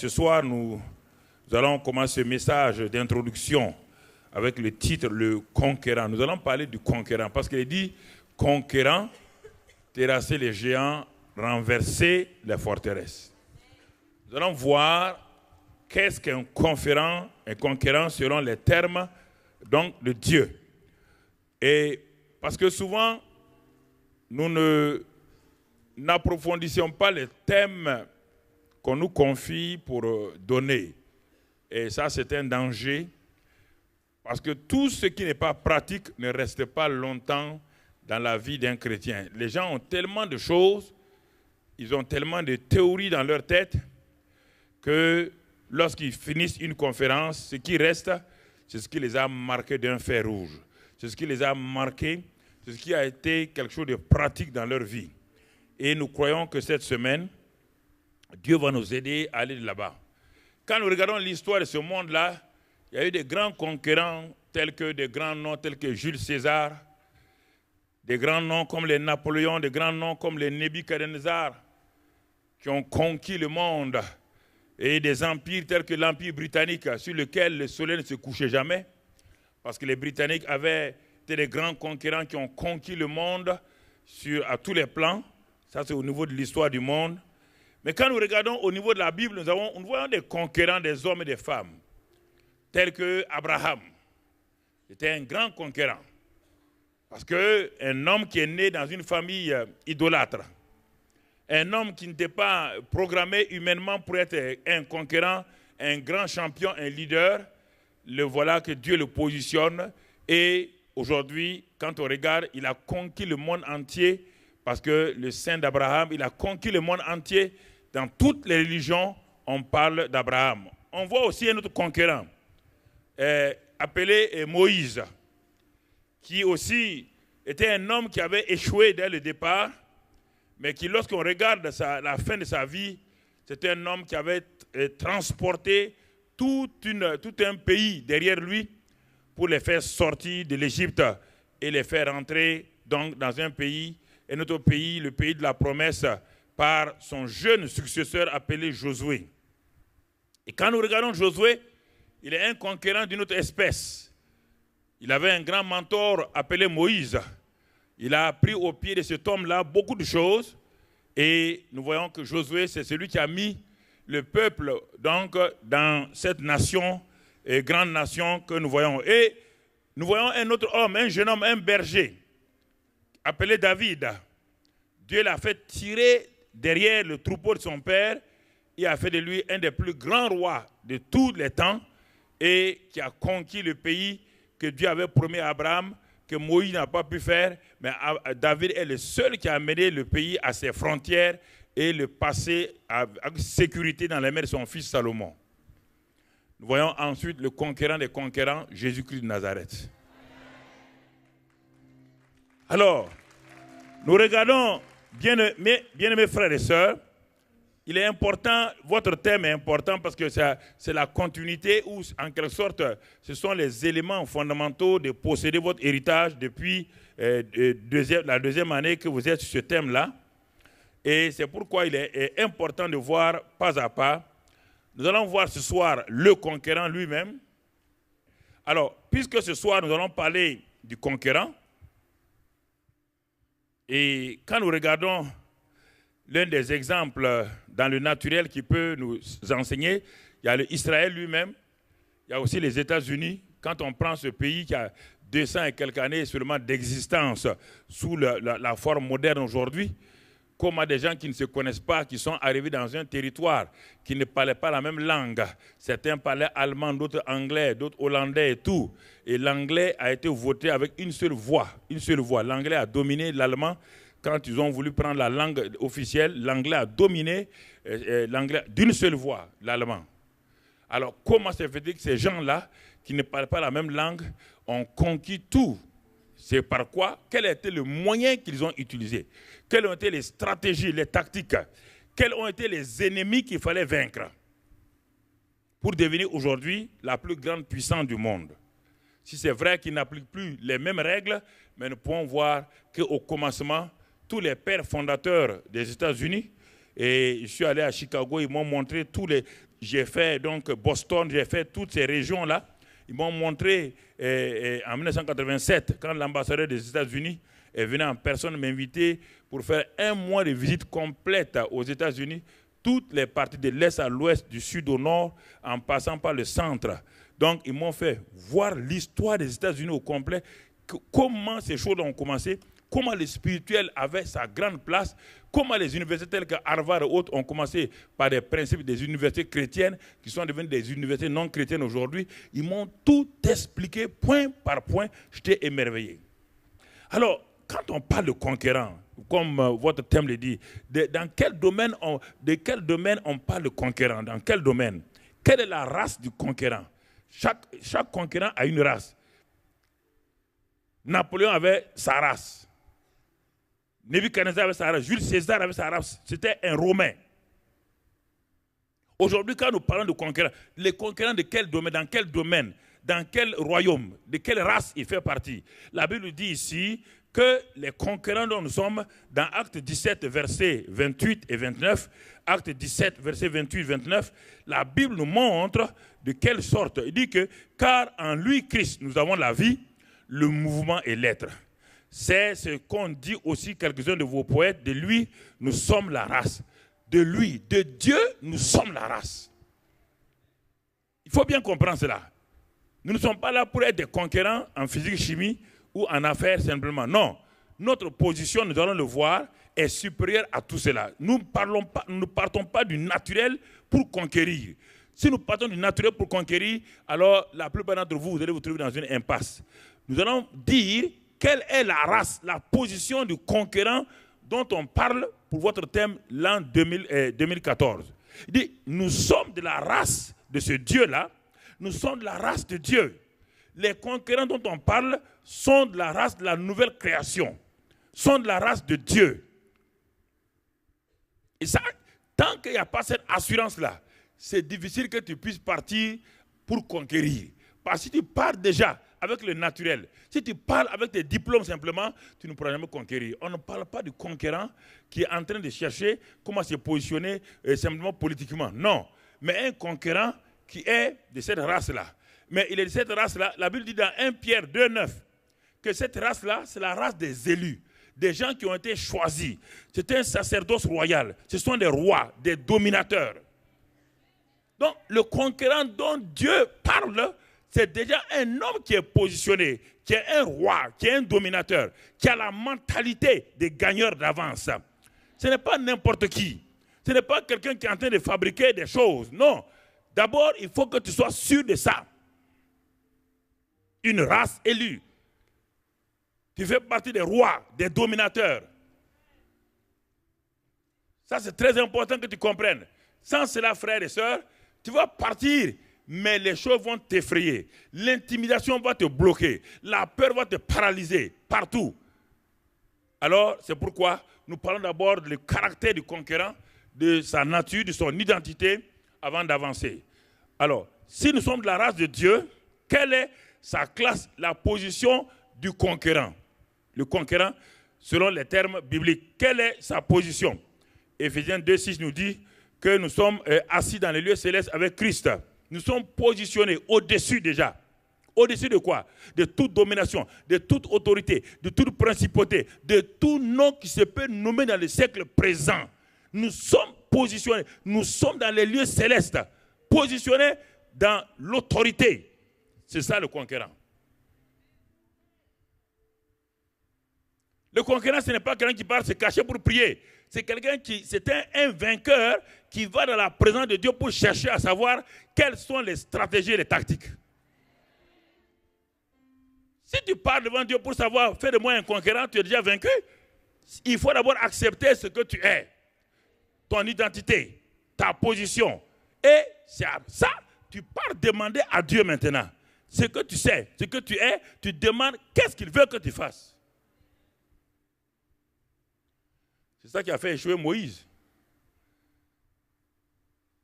ce soir, nous allons commencer ce message d'introduction avec le titre « Le conquérant ». Nous allons parler du conquérant parce qu'il dit « conquérant, terrasser les géants, renverser les forteresses ». Nous allons voir qu'est-ce qu'un conquérant selon les termes donc, de Dieu. Et parce que souvent, nous n'approfondissons pas les thèmes qu'on nous confie pour donner. Et ça, c'est un danger. Parce que tout ce qui n'est pas pratique ne reste pas longtemps dans la vie d'un chrétien. Les gens ont tellement de choses, ils ont tellement de théories dans leur tête, que lorsqu'ils finissent une conférence, ce qui reste, c'est ce qui les a marqués d'un fer rouge. C'est ce qui les a marqués, c'est ce qui a été quelque chose de pratique dans leur vie. Et nous croyons que cette semaine, Dieu va nous aider à aller de là-bas. Quand nous regardons l'histoire de ce monde-là, il y a eu des grands conquérants, tels que des grands noms tels que Jules César, des grands noms comme les Napoléons, des grands noms comme les Nebuchadnezzar, qui ont conquis le monde, et des empires tels que l'Empire britannique, sur lequel le soleil ne se couchait jamais, parce que les Britanniques avaient été des grands conquérants qui ont conquis le monde à tous les plans. Ça, c'est au niveau de l'histoire du monde. Mais quand nous regardons au niveau de la Bible, nous voyons des conquérants, des hommes et des femmes, tels que Abraham. C'était un grand conquérant. Parce qu'un homme qui est né dans une famille idolâtre, un homme qui n'était pas programmé humainement pour être un conquérant, un grand champion, un leader, le voilà que Dieu le positionne. Et aujourd'hui, quand on regarde, il a conquis le monde entier, parce que le Saint d'Abraham, il a conquis le monde entier. Dans toutes les religions, on parle d'Abraham. On voit aussi un autre conquérant, appelé Moïse, qui aussi était un homme qui avait échoué dès le départ, mais qui, lorsqu'on regarde la fin de sa vie, c'était un homme qui avait transporté tout un pays derrière lui pour les faire sortir de l'Égypte et les faire entrer donc, dans un pays, notre pays, le pays de la promesse, par son jeune successeur appelé Josué. Et quand nous regardons Josué, il est un conquérant d'une autre espèce. Il avait un grand mentor appelé Moïse. Il a appris au pied de cet homme-là beaucoup de choses. Et nous voyons que Josué, c'est celui qui a mis le peuple donc, dans cette nation, et grande nation que nous voyons. Et nous voyons un autre homme, un jeune homme, un berger, appelé David. Dieu l'a fait tirer derrière le troupeau de son père. Il a fait de lui un des plus grands rois de tous les temps et qui a conquis le pays que Dieu avait promis à Abraham, que Moïse n'a pas pu faire. Mais David est le seul qui a amené le pays à ses frontières et le passer avec sécurité dans les mains de son fils Salomon. Nous voyons ensuite le conquérant des conquérants, Jésus-Christ de Nazareth. Alors, nous regardons, bien-aimés frères et sœurs, il est important, votre thème est important parce que c'est la continuité où, en quelque sorte, ce sont les éléments fondamentaux de posséder votre héritage depuis la deuxième année que vous êtes sur ce thème-là. Et c'est pourquoi il est important de voir pas à pas. Nous allons voir ce soir le conquérant lui-même. Alors, puisque ce soir nous allons parler du conquérant, et quand nous regardons l'un des exemples dans le naturel qui peut nous enseigner, il y a l'Israël lui-même, il y a aussi les États-Unis. Quand on prend ce pays qui a 200 et quelques années seulement d'existence sous la forme moderne aujourd'hui, comme des gens qui ne se connaissent pas, qui sont arrivés dans un territoire, qui ne parlaient pas la même langue. Certains parlaient allemand, d'autres anglais, d'autres hollandais et tout. Et l'anglais a été voté avec une seule voix. Une seule voix. L'anglais a dominé l'allemand. Quand ils ont voulu prendre la langue officielle, l'anglais a dominé d'une seule voix, l'allemand. Alors, comment se fait-il que ces gens-là, qui ne parlent pas la même langue, ont conquis tout? C'est par quoi? Quel a été le moyen qu'ils ont utilisé? Quelles ont été les stratégies, les tactiques? Quels ont été les ennemis qu'il fallait vaincre pour devenir aujourd'hui la plus grande puissance du monde? Si c'est vrai qu'ils n'appliquent plus les mêmes règles, mais nous pouvons voir qu'au commencement, tous les pères fondateurs des États-Unis, et je suis allé à Chicago, ils m'ont montré tous j'ai fait donc Boston, j'ai fait toutes ces régions-là. Ils m'ont montré en 1987, quand l'ambassadeur des États-Unis est venu en personne m'inviter pour faire 1 mois de visite complète aux États-Unis, toutes les parties de l'Est à l'Ouest, du Sud au Nord, en passant par le centre. Donc, ils m'ont fait voir l'histoire des États-Unis au complet, comment ces choses ont commencé, comment le spirituel avait sa grande place, comment les universités telles que Harvard et autres ont commencé par des principes des universités chrétiennes qui sont devenues des universités non chrétiennes aujourd'hui. Ils m'ont tout expliqué point par point. J'étais émerveillé. Alors, quand on parle de conquérant, comme votre thème le dit, de quel domaine on parle de conquérant? Dans quel domaine? Quelle est la race du conquérant? Chaque conquérant a une race. Napoléon avait sa race. Nebuchadnezzar avait sa race. Jules César avait sa race. C'était un Romain. Aujourd'hui, quand nous parlons de conquérants, les conquérants de quel domaine? Dans quel domaine? Dans quel royaume? De quelle race il fait partie? La Bible dit ici que les conquérants dont nous sommes, dans Acte 17, versets 28 et 29, Acte 17, versets 28 et 29, la Bible nous montre de quelle sorte. Il dit que, car en lui, Christ, nous avons la vie, le mouvement et l'être. C'est ce qu'ont dit aussi quelques-uns de vos poètes. De lui, nous sommes la race. De lui, de Dieu, nous sommes la race. Il faut bien comprendre cela. Nous ne sommes pas là pour être des conquérants en physique, chimie ou en affaires simplement. Non. Notre position, nous allons le voir, est supérieure à tout cela. Nous ne partons pas du naturel pour conquérir. Si nous partons du naturel pour conquérir, alors la plupart d'entre vous, vous allez vous trouver dans une impasse. Nous allons dire quelle est la race, la position du conquérant dont on parle pour votre thème l'an 2014. Il dit, nous sommes de la race de ce Dieu-là, nous sommes de la race de Dieu. Les conquérants dont on parle sont de la race de la nouvelle création, sont de la race de Dieu. Et ça, tant qu'il n'y a pas cette assurance-là, c'est difficile que tu puisses partir pour conquérir. Parce que si tu pars déjà avec le naturel, si tu parles avec tes diplômes simplement, tu ne pourras jamais conquérir. On ne parle pas du conquérant qui est en train de chercher comment se positionner simplement politiquement. Non, mais un conquérant qui est de cette race-là. Mais il est de cette race-là, la Bible dit dans 1 Pierre 2,9 que cette race-là, c'est la race des élus, des gens qui ont été choisis. C'est un sacerdoce royal. Ce sont des rois, des dominateurs. Donc, le conquérant dont Dieu parle, c'est déjà un homme qui est positionné, qui est un roi, qui est un dominateur, qui a la mentalité des gagneurs d'avance. Ce n'est pas n'importe qui. Ce n'est pas quelqu'un qui est en train de fabriquer des choses. Non. D'abord, il faut que tu sois sûr de ça. Une race élue. Tu fais partie des rois, des dominateurs. Ça, c'est très important que tu comprennes. Sans cela, frères et sœurs, tu vas partir, mais les choses vont t'effrayer. L'intimidation va te bloquer. La peur va te paralyser partout. Alors, c'est pourquoi nous parlons d'abord du caractère du conquérant, de sa nature, de son identité, avant d'avancer. Alors, si nous sommes de la race de Dieu, quelle est sa classe, la position du conquérant? Le conquérant, selon les termes bibliques, quelle est sa position? Éphésiens 2,6 nous dit que nous sommes assis dans les lieux célestes avec Christ. Nous sommes positionnés au-dessus déjà. Au-dessus de quoi? De toute domination, de toute autorité, de toute principauté, de tout nom qui se peut nommer dans le siècle présent. Nous sommes positionnés, nous sommes dans les lieux célestes, positionnés dans l'autorité. C'est ça le conquérant. Le conquérant, ce n'est pas quelqu'un qui part se cacher pour prier. C'est quelqu'un qui, c'est un vainqueur qui va dans la présence de Dieu pour chercher à savoir quelles sont les stratégies et les tactiques. Si tu pars devant Dieu pour savoir, fais de moi un conquérant, tu es déjà vaincu. Il faut d'abord accepter ce que tu es, ton identité, ta position. Et c'est à ça, tu pars demander à Dieu maintenant. Ce que tu sais, ce que tu es, tu demandes qu'est-ce qu'il veut que tu fasses. C'est ça qui a fait échouer Moïse.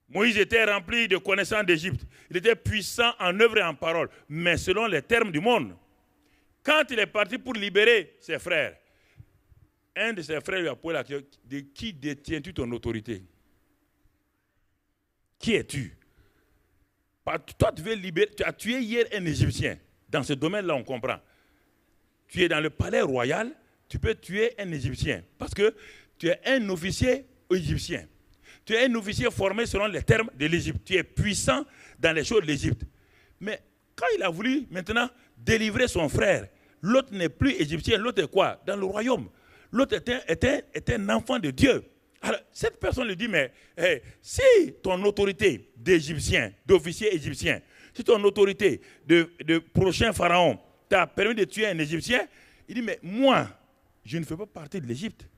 Moïse était rempli de connaissances d'Égypte. Il était puissant en œuvre et en parole, mais selon les termes du monde. Quand il est parti pour libérer ses frères, un de ses frères lui a posé la question, de qui détiens-tu ton autorité? Qui es-tu? Toi, tu veux libérer. Tu as tué hier un Égyptien. Dans ce domaine-là, on comprend. Tu es dans le palais royal, tu peux tuer un Égyptien. Parce que tu es un officier égyptien. Tu es un officier formé selon les termes de l'Égypte. Tu es puissant dans les choses de l'Égypte. Mais quand il a voulu maintenant délivrer son frère, l'autre n'est plus égyptien, l'autre est quoi? Dans le royaume. L'autre est un enfant de Dieu. Alors, cette personne lui dit, mais si ton autorité d'égyptien, d'officier égyptien, si ton autorité de prochain pharaon t'a permis de tuer un Égyptien, il dit, mais moi, je ne fais pas partie de l'Égypte.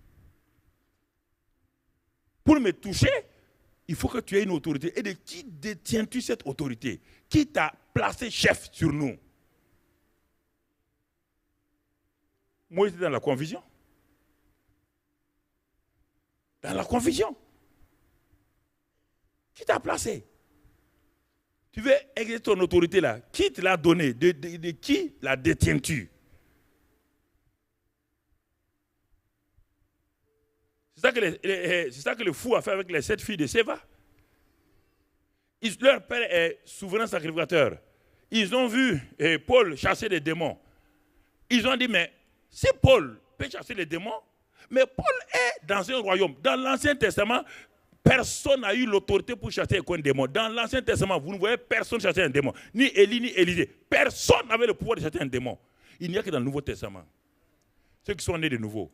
Pour me toucher, il faut que tu aies une autorité. Et de qui détiens-tu cette autorité? Qui t'a placé chef sur nous? Moi, j'étais dans la confusion. Dans la confusion. Qui t'a placé? Tu veux exercer ton autorité là. Qui te l'a donné? De qui la détiens-tu? C'est ça que le fou a fait avec les 7 filles de Séva. Leur père est souverain sacrificateur. Ils ont vu Paul chasser des démons. Ils ont dit, mais si Paul peut chasser les démons, mais Paul est dans un royaume. Dans l'Ancien Testament, personne n'a eu l'autorité pour chasser un démon. Dans l'Ancien Testament, vous ne voyez personne chasser un démon. Ni Élie, ni Élisée. Personne n'avait le pouvoir de chasser un démon. Il n'y a que dans le Nouveau Testament. Ceux qui sont nés de nouveau.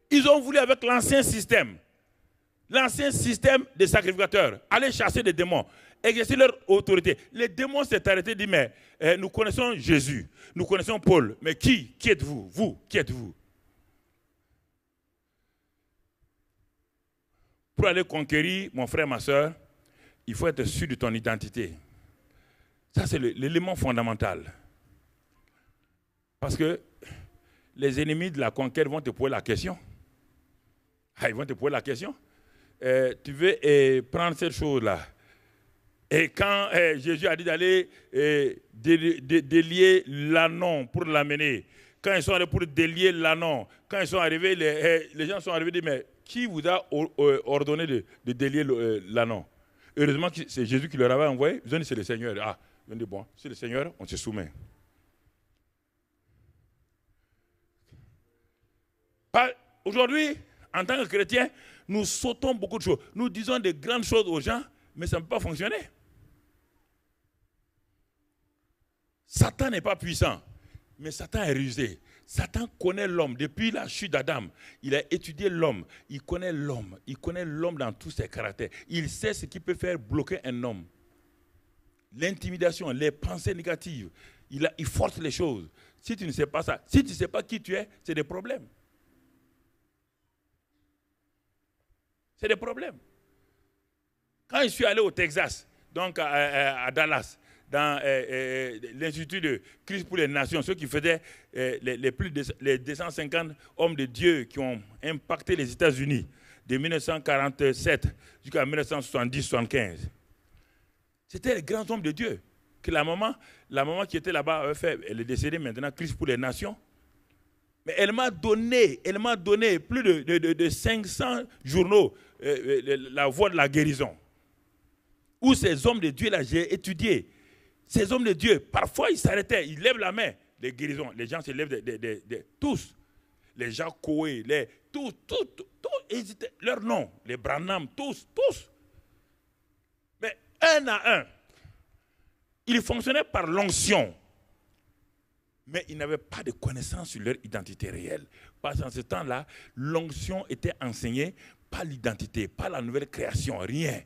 Ils ont voulu avec l'ancien système des sacrificateurs, aller chasser des démons, exercer leur autorité. Les démons s'est arrêtés et disent, mais nous connaissons Jésus, nous connaissons Paul, mais qui êtes-vous? Vous, qui êtes-vous? Pour aller conquérir, mon frère, ma soeur, il faut être sûr de ton identité. Ça, c'est l'élément fondamental. Parce que les ennemis de la conquête vont te poser la question. Ils vont te poser la question. Tu veux prendre cette chose-là. Et quand Jésus a dit d'aller délier l'ânon pour l'amener, quand ils sont allés pour délier l'ânon, quand ils sont arrivés, les gens sont arrivés et disent, mais qui vous a ordonné de délier l'ânon? Heureusement que c'est Jésus qui leur avait envoyé. Ils ont dit, c'est le Seigneur. Ah, ils ont dit, bon, c'est le Seigneur, on se soumet. Aujourd'hui, en tant que chrétiens, nous sautons beaucoup de choses. Nous disons de grandes choses aux gens, mais ça ne peut pas fonctionner. Satan n'est pas puissant, mais Satan est rusé. Satan connaît l'homme. Depuis la chute d'Adam, il a étudié l'homme. Il connaît l'homme. Il connaît l'homme dans tous ses caractères. Il sait ce qui peut faire bloquer un homme. L'intimidation, les pensées négatives. Il force les choses. Si tu ne sais pas ça, si tu ne sais pas qui tu es, c'est des problèmes. C'est des problèmes. Quand je suis allé au Texas, donc à Dallas, dans l'Institut de Christ pour les Nations, ceux qui faisaient les 250 hommes de Dieu qui ont impacté les États-Unis de 1947 jusqu'à 1970-75. C'était les grands hommes de Dieu. Que la maman qui était là-bas avait fait, elle est décédée maintenant, Christ pour les Nations. Mais elle m'a donné plus de 500 journaux, la voie de la guérison. Où ces hommes de Dieu, là, j'ai étudié. Ces hommes de Dieu, parfois ils s'arrêtaient, ils lèvent la main, les guérisons. Les gens se lèvent, tous. Les Jacques Coé, tous, leur nom, les Branham, tous. Mais un à un, ils fonctionnaient par l'onction. Mais ils n'avaient pas de connaissance sur leur identité réelle. Parce qu'en ce temps-là, l'onction était enseignée, pas l'identité, pas la nouvelle création, rien.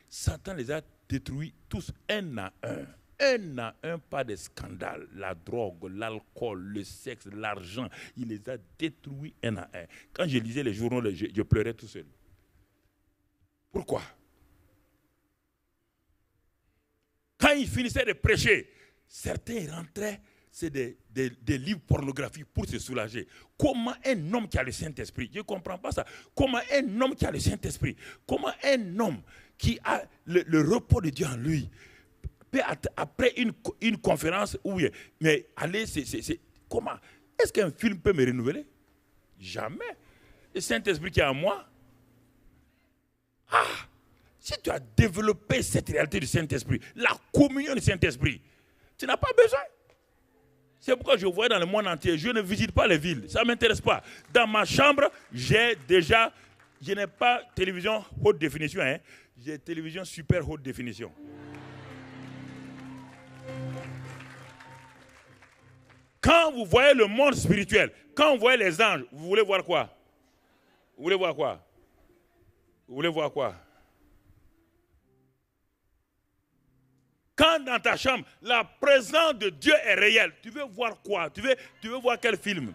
Satan les a détruits tous un à un. Un à un, pas de scandale. La drogue, l'alcool, le sexe, l'argent, il les a détruits un à un. Quand je lisais les journaux, je pleurais tout seul. Pourquoi? Quand ils finissaient de prêcher, certains rentraient. C'est des livres pornographiques pour se soulager. Comment un homme qui a le Saint-Esprit, je ne comprends pas ça, comment un homme qui a le Saint-Esprit, comment un homme qui a le repos de Dieu en lui, peut après une conférence, mais allez, comment? Est-ce qu'un film peut me renouveler? Jamais. Le Saint-Esprit qui est en moi, Si tu as développé cette réalité du Saint-Esprit, la communion du Saint-Esprit, tu n'as pas besoin. C'est pourquoi je vois dans le monde entier, je ne visite pas les villes, ça ne m'intéresse pas. Dans ma chambre, je n'ai pas télévision haute définition, hein. J'ai télévision super haute définition. Quand vous voyez le monde spirituel, quand vous voyez les anges, vous voulez voir quoi? Vous voulez voir quoi? Vous voulez voir quoi? Quand dans ta chambre, la présence de Dieu est réelle, tu veux voir quoi? Tu veux voir quel film?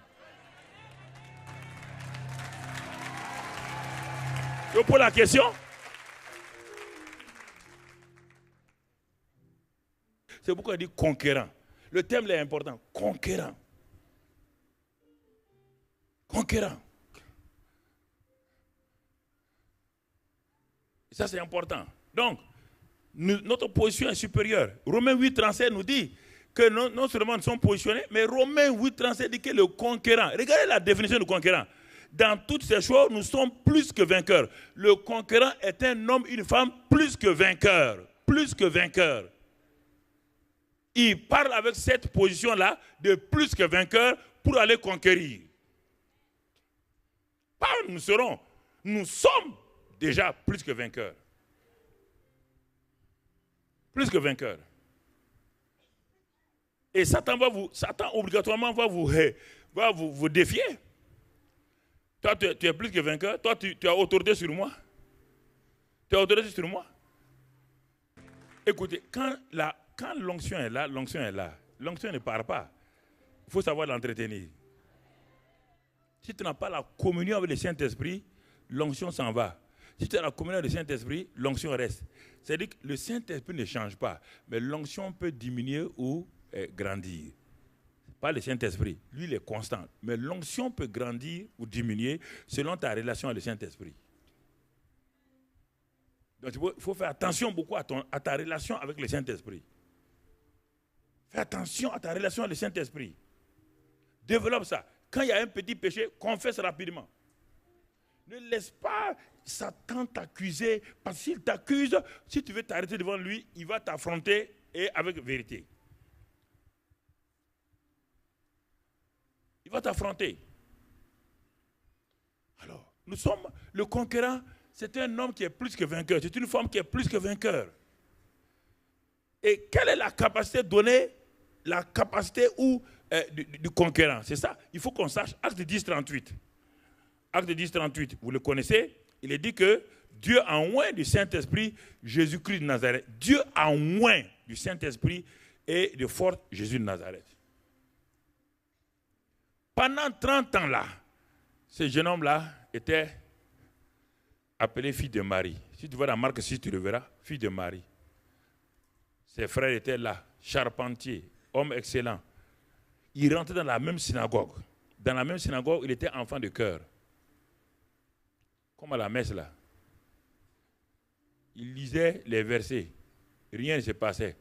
Je vous pose la question. C'est pourquoi il dit conquérant. Le thème est important. Conquérant. Conquérant. Et ça, c'est important. Donc, notre position est supérieure. Romains 8, 37 nous dit que non seulement nous sommes positionnés, mais Romains 8, 37 dit que le conquérant. Regardez la définition du conquérant. Dans toutes ces choses, nous sommes plus que vainqueurs. Le conquérant est un homme, une femme, plus que vainqueur. Plus que vainqueur. Il parle avec cette position-là de plus que vainqueur pour aller conquérir. Pas nous serons. Nous sommes déjà plus que vainqueurs. Plus que vainqueurs. Et Satan obligatoirement va vous défier. Toi, tu es plus que vainqueur. Toi, tu as autorité sur moi. Tu as autorité sur moi. Écoutez, quand l'onction est là, l'onction est là. L'onction ne part pas. Il faut savoir l'entretenir. Si tu n'as pas la communion avec le Saint-Esprit, l'onction s'en va. Si tu as la communion avec le Saint-Esprit, l'onction reste. C'est-à-dire que le Saint-Esprit ne change pas, mais l'onction peut diminuer ou grandir. Pas le Saint-Esprit. Lui, il est constant. Mais l'onction peut grandir ou diminuer selon ta relation avec le Saint-Esprit. Donc, il faut faire attention beaucoup à ta relation avec le Saint-Esprit. Fais attention à ta relation avec le Saint-Esprit. Développe ça. Quand il y a un petit péché, confesse rapidement. Ne laisse pas Satan t'accuser, parce qu'il t'accuse, si tu veux t'arrêter devant lui, il va t'affronter et avec vérité. Il va t'affronter. Alors, nous sommes le conquérant, c'est un homme qui est plus que vainqueur, c'est une femme qui est plus que vainqueur. Et quelle est la capacité donnée, la capacité du conquérant? C'est ça, il faut qu'on sache. Acte 10, 38. Acte 10, 38, vous le connaissez. Il est dit que Dieu a oint du Saint-Esprit Jésus-Christ de Nazareth. Dieu a oint du Saint-Esprit et de force Jésus de Nazareth. Pendant 30 ans là, ce jeune homme-là était appelé fils de Marie. Si tu vois la Marc 6, tu le verras, fils de Marie. Ses frères étaient là, charpentiers, hommes excellents. Il rentrait dans la même synagogue. Dans la même synagogue, il était enfant de chœur. Comme à la messe là. Il lisait les versets. Rien ne se passait.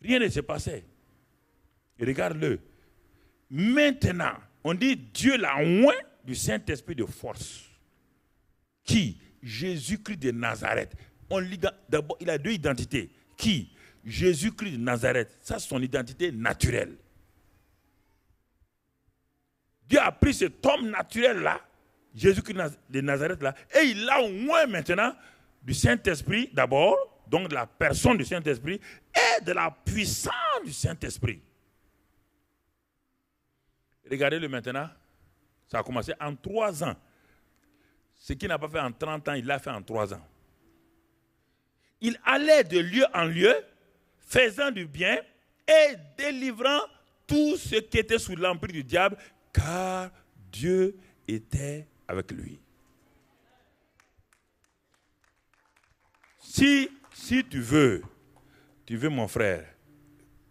Rien ne se passait. Et regarde-le. Maintenant, on dit Dieu l'a oint du Saint-Esprit de force. Qui? Jésus-Christ de Nazareth. D'abord, il a deux identités. Qui? Jésus-Christ de Nazareth. Ça, c'est son identité naturelle. Dieu a pris cet homme naturel-là, Jésus-Christ de Nazareth, là, et il l'a oint maintenant du Saint-Esprit d'abord, donc de la personne du Saint-Esprit, et de la puissance du Saint-Esprit. Regardez-le maintenant, ça a commencé en 3 ans. Ce qu'il n'a pas fait en 30 ans, il l'a fait en 3 ans. Il allait de lieu en lieu, faisant du bien et délivrant tout ce qui était sous l'emprise du diable, car Dieu était avec lui. Si tu veux mon frère,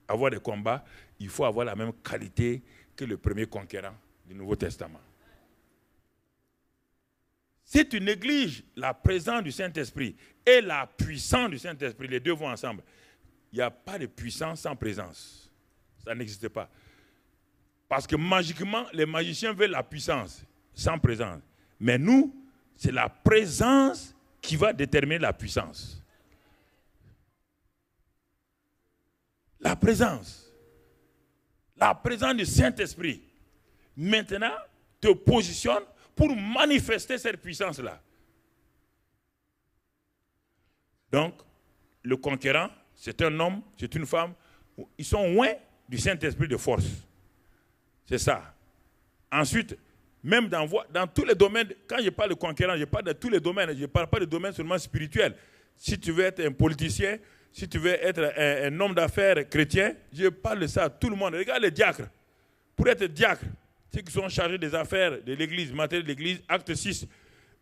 avoir des combats, il faut avoir la même qualité que le premier conquérant du Nouveau Testament. Si tu négliges la présence du Saint-Esprit et la puissance du Saint-Esprit, les deux vont ensemble. Il n'y a pas de puissance sans présence. Ça n'existe pas. Parce que magiquement, les magiciens veulent la puissance sans présence. Mais nous, c'est la présence qui va déterminer la puissance. La présence du Saint-Esprit, maintenant, te positionne pour manifester cette puissance-là. Donc, le conquérant, c'est un homme, c'est une femme, ils sont loin du Saint-Esprit de force. C'est ça. Ensuite, même dans tous les domaines, quand je parle de conquérant, je parle de tous les domaines, je ne parle pas de domaines seulement spirituels. Si tu veux être un politicien, si tu veux être un homme d'affaires chrétien, je parle de ça à tout le monde. Regarde les diacres. Pour être diacre, ceux qui sont chargés des affaires de l'Église, matériel de l'Église, acte 6,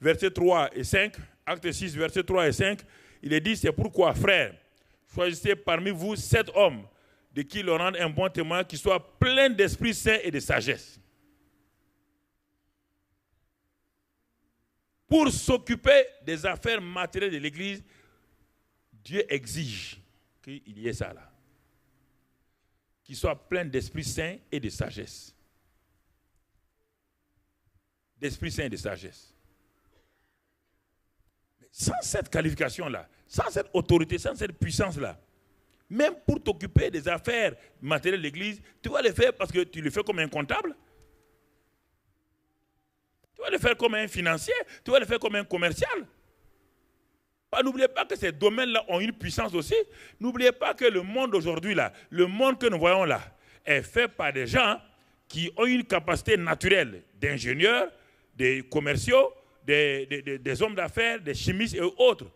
versets 3 et 5, acte 6, versets 3 et 5, il est dit, c'est pourquoi, frères, choisissez parmi vous 7 hommes de qui l'on rende un bon témoin, qui soit plein d'Esprit Saint et de sagesse. Pour s'occuper des affaires matérielles de l'Église, Dieu exige qu'il y ait ça là. Qu'il soit plein d'Esprit Saint et de sagesse. D'Esprit Saint et de sagesse. Mais sans cette qualification-là, sans cette autorité, sans cette puissance-là, même pour t'occuper des affaires matérielles de l'Église, tu vas le faire parce que tu le fais comme un comptable. Tu vas le faire comme un financier, tu vas le faire comme un commercial. N'oubliez pas que ces domaines-là ont une puissance aussi. N'oubliez pas que le monde aujourd'hui, le monde que nous voyons là, est fait par des gens qui ont une capacité naturelle d'ingénieurs, des commerciaux, des hommes d'affaires, des chimistes et autres.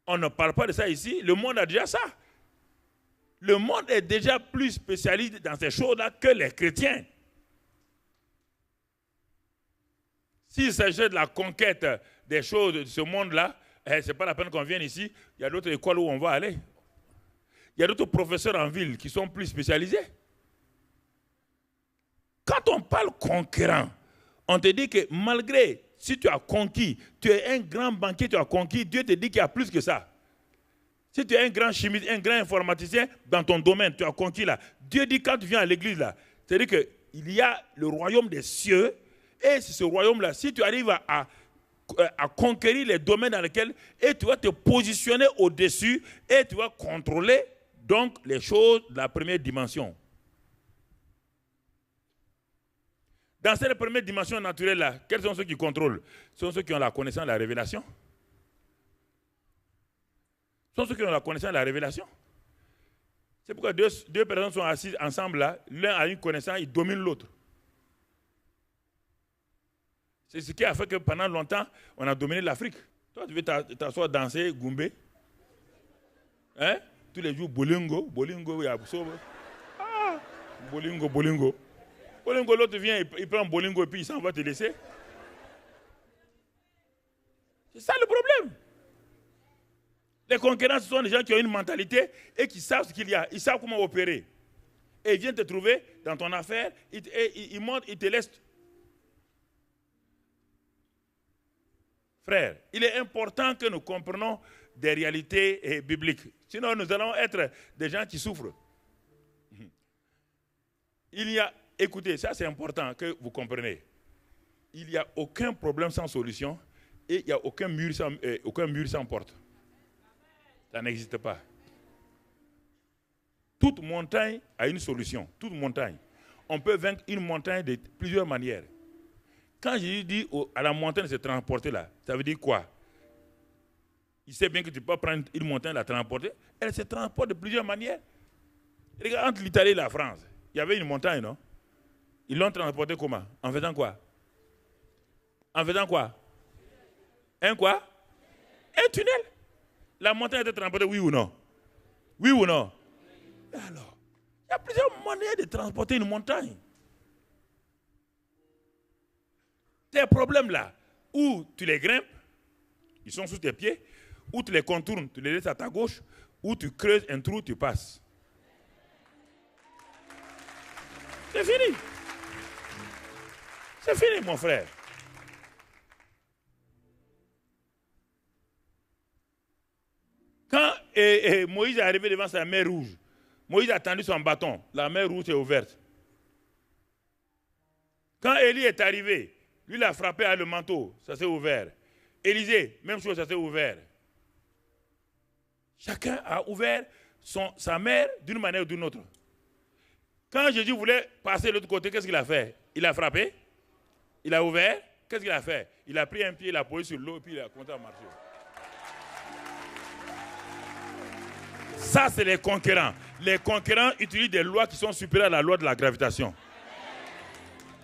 On ne parle pas de ça ici. Le monde a déjà ça. Le monde est déjà plus spécialisé dans ces choses-là que les chrétiens. S'il s'agit de la conquête des choses de ce monde-là, ce n'est pas la peine qu'on vienne ici. Il y a d'autres écoles où on va aller. Il y a d'autres professeurs en ville qui sont plus spécialisés. Quand on parle conquérant, on te dit que malgré, si tu as conquis, tu es un grand banquier, tu as conquis, Dieu te dit qu'il y a plus que ça. Si tu es un grand chimiste, un grand informaticien dans ton domaine, tu as conquis là. Dieu dit quand tu viens à l'église là, c'est-à-dire qu'il y a le royaume des cieux, et c'est ce royaume-là, si tu arrives à conquérir les domaines dans lesquels, et tu vas te positionner au-dessus, et tu vas contrôler donc les choses de la première dimension. Dans cette première dimension naturelle-là, quels sont ceux qui contrôlent? Ce sont ceux qui ont la connaissance de la révélation. Ce sont ceux qui ont la connaissance de la révélation. C'est pourquoi deux personnes sont assises ensemble là, l'un a une connaissance, il domine l'autre. C'est ce qui a fait que pendant longtemps, on a dominé l'Afrique. Toi, tu veux t'asseoir, danser, goumbe. Hein? Tous les jours, bolingo, il y a ah, bolingo. Bolingo, l'autre vient, il prend bolingo et puis il s'en va te laisser. C'est ça le problème. Les conquérants, ce sont des gens qui ont une mentalité et qui savent ce qu'il y a. Ils savent comment opérer. Et ils viennent te trouver dans ton affaire, ils montent, ils te laissent. Frère, il est important que nous comprenions des réalités bibliques. Sinon, nous allons être des gens qui souffrent. Écoutez, ça c'est important que vous compreniez. Il n'y a aucun problème sans solution et il n'y a aucun mur sans porte. Ça n'existe pas. Toute montagne a une solution. Toute montagne. On peut vaincre une montagne de plusieurs manières. Quand je dis à la montagne de se transporter là, ça veut dire quoi? Il sait bien que tu peux prendre une montagne et la transporter. Elle se transporte de plusieurs manières. Regarde, entre l'Italie et la France, il y avait une montagne, non? Ils l'ont transportée comment? En faisant quoi? En faisant quoi? Un quoi? Un tunnel. La montagne a été transportée, oui ou non? Oui ou non? Alors, il y a plusieurs manières de transporter une montagne. Ces problèmes-là, où tu les grimpes, ils sont sous tes pieds, ou tu les contournes, tu les laisses à ta gauche, ou tu creuses un trou, tu passes. C'est fini. C'est fini, mon frère. Quand Moïse est arrivé devant sa mer rouge, Moïse a tendu son bâton, la mer rouge est ouverte. Quand Élie est arrivé, lui, il a frappé à le manteau, ça s'est ouvert. Élisée, même chose, ça s'est ouvert. Chacun a ouvert sa mère d'une manière ou d'une autre. Quand Jésus voulait passer de l'autre côté, qu'est-ce qu'il a fait? Il a frappé, il a ouvert, qu'est-ce qu'il a fait? Il a pris un pied, il a posé sur l'eau, puis il a commencé à marcher. Ça, c'est les conquérants. Les conquérants utilisent des lois qui sont supérieures à la loi de la gravitation.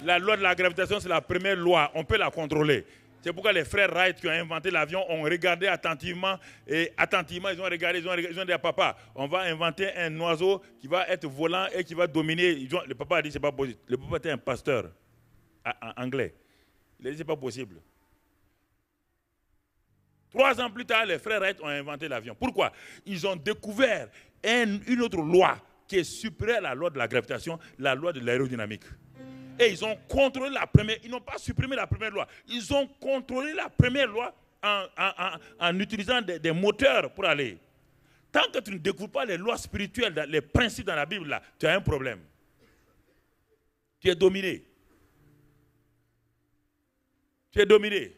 La loi de la gravitation, c'est la première loi. On peut la contrôler. C'est pourquoi les frères Wright qui ont inventé l'avion ont regardé attentivement. Et attentivement, ils ont regardé, ils ont dit à papa, on va inventer un oiseau qui va être volant et qui va dominer. Le papa a dit, c'est pas possible. Le papa était un pasteur anglais. Il a dit, c'est pas possible. 3 ans plus tard, les frères Wright ont inventé l'avion. Pourquoi? Ils ont découvert une autre loi qui est supérieure à la loi de la gravitation, la loi de l'aérodynamique. Et ils ont contrôlé la première, ils n'ont pas supprimé la première loi. Ils ont contrôlé la première loi en utilisant des moteurs pour aller. Tant que tu ne découvres pas les lois spirituelles, les principes dans la Bible, là, tu as un problème. Tu es dominé. Tu es dominé.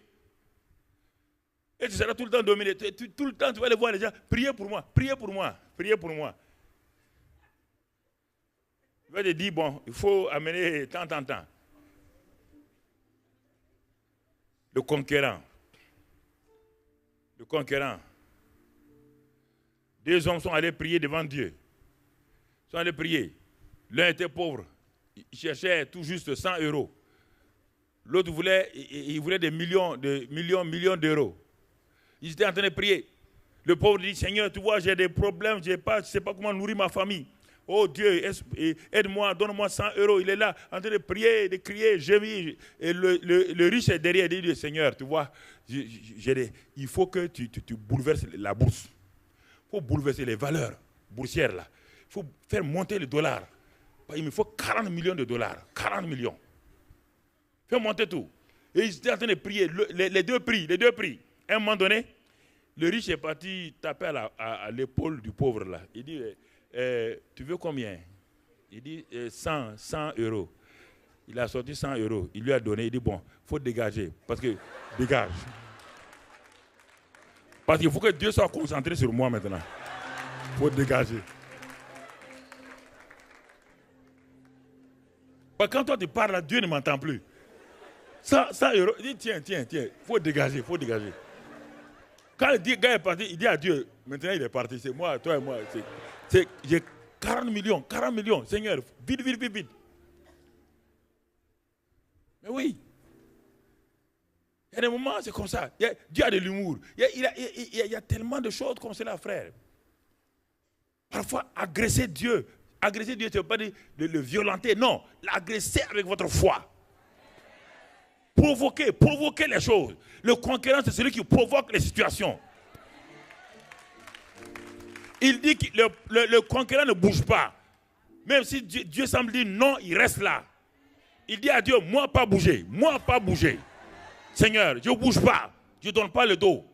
Et tu seras tout le temps dominé. Tout le temps, tu vas aller voir les gens. Priez pour moi, priez pour moi, priez pour moi. Il va te dire, bon, il faut amener tant. Le conquérant. Le conquérant. 2 hommes sont allés prier devant Dieu. Ils sont allés prier. L'un était pauvre. Il cherchait tout juste 100 euros. L'autre voulait des millions d'euros. Ils étaient en train de prier. Le pauvre dit, Seigneur, tu vois, j'ai des problèmes, je ne sais pas comment nourrir ma famille. Oh Dieu, aide-moi, donne-moi 100 euros. Il est là, en train de prier, de crier, gémir. Et le riche est derrière, il dit, Seigneur, tu vois, il faut que tu bouleverses la bourse. Il faut bouleverser les valeurs boursières là. Il faut faire monter le dollar. Il me faut 40 millions de dollars. 40 millions. Fais monter tout. Et ils étaient en train de prier. Les deux prient. À un moment donné, le riche est parti taper à l'épaule du pauvre là. Il dit, tu veux combien? Il dit 100 euros. Il a sorti 100 euros. Il lui a donné. Il dit, bon, il faut dégager. Parce que, dégage. Parce qu'il faut que Dieu soit concentré sur moi maintenant. Il faut dégager. Parce que quand toi tu parles là, Dieu ne m'entend plus. 100 euros. Il dit, tiens. Il faut dégager. Quand le gars est parti, il dit à Dieu, maintenant il est parti. C'est moi, toi et moi. J'ai 40 millions. Seigneur, vite. Mais oui. Il y a des moments, c'est comme ça. Dieu a de l'humour. Il y a tellement de choses comme cela, frère. Parfois, agresser Dieu, ça ne veut pas dire le violenter. Non, l'agresser avec votre foi. Provoquer les choses. Le conquérant, c'est celui qui provoque les situations. Il dit que le conquérant ne bouge pas. Même si Dieu semble dire non, il reste là. Il dit à Dieu, moi pas bouger. Seigneur, je ne bouge pas. Je ne donne pas le dos.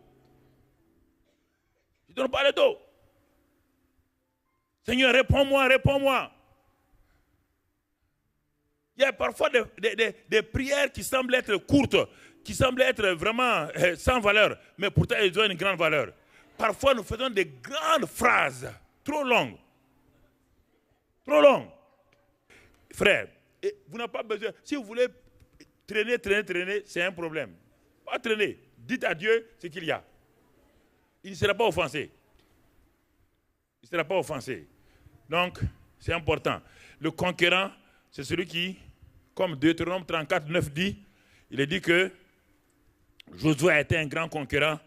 Seigneur, réponds-moi. Il y a parfois des prières qui semblent être courtes, qui semblent être vraiment sans valeur, mais pourtant elles ont une grande valeur. Parfois nous faisons des grandes phrases, trop longues. Frère, vous n'avez pas besoin, si vous voulez traîner, c'est un problème. Pas traîner, dites à Dieu ce qu'il y a. Il ne sera pas offensé. Donc, c'est important. Le conquérant, c'est celui qui, comme Deutéronome 34, 9 dit, il est dit que Josué a été un grand conquérant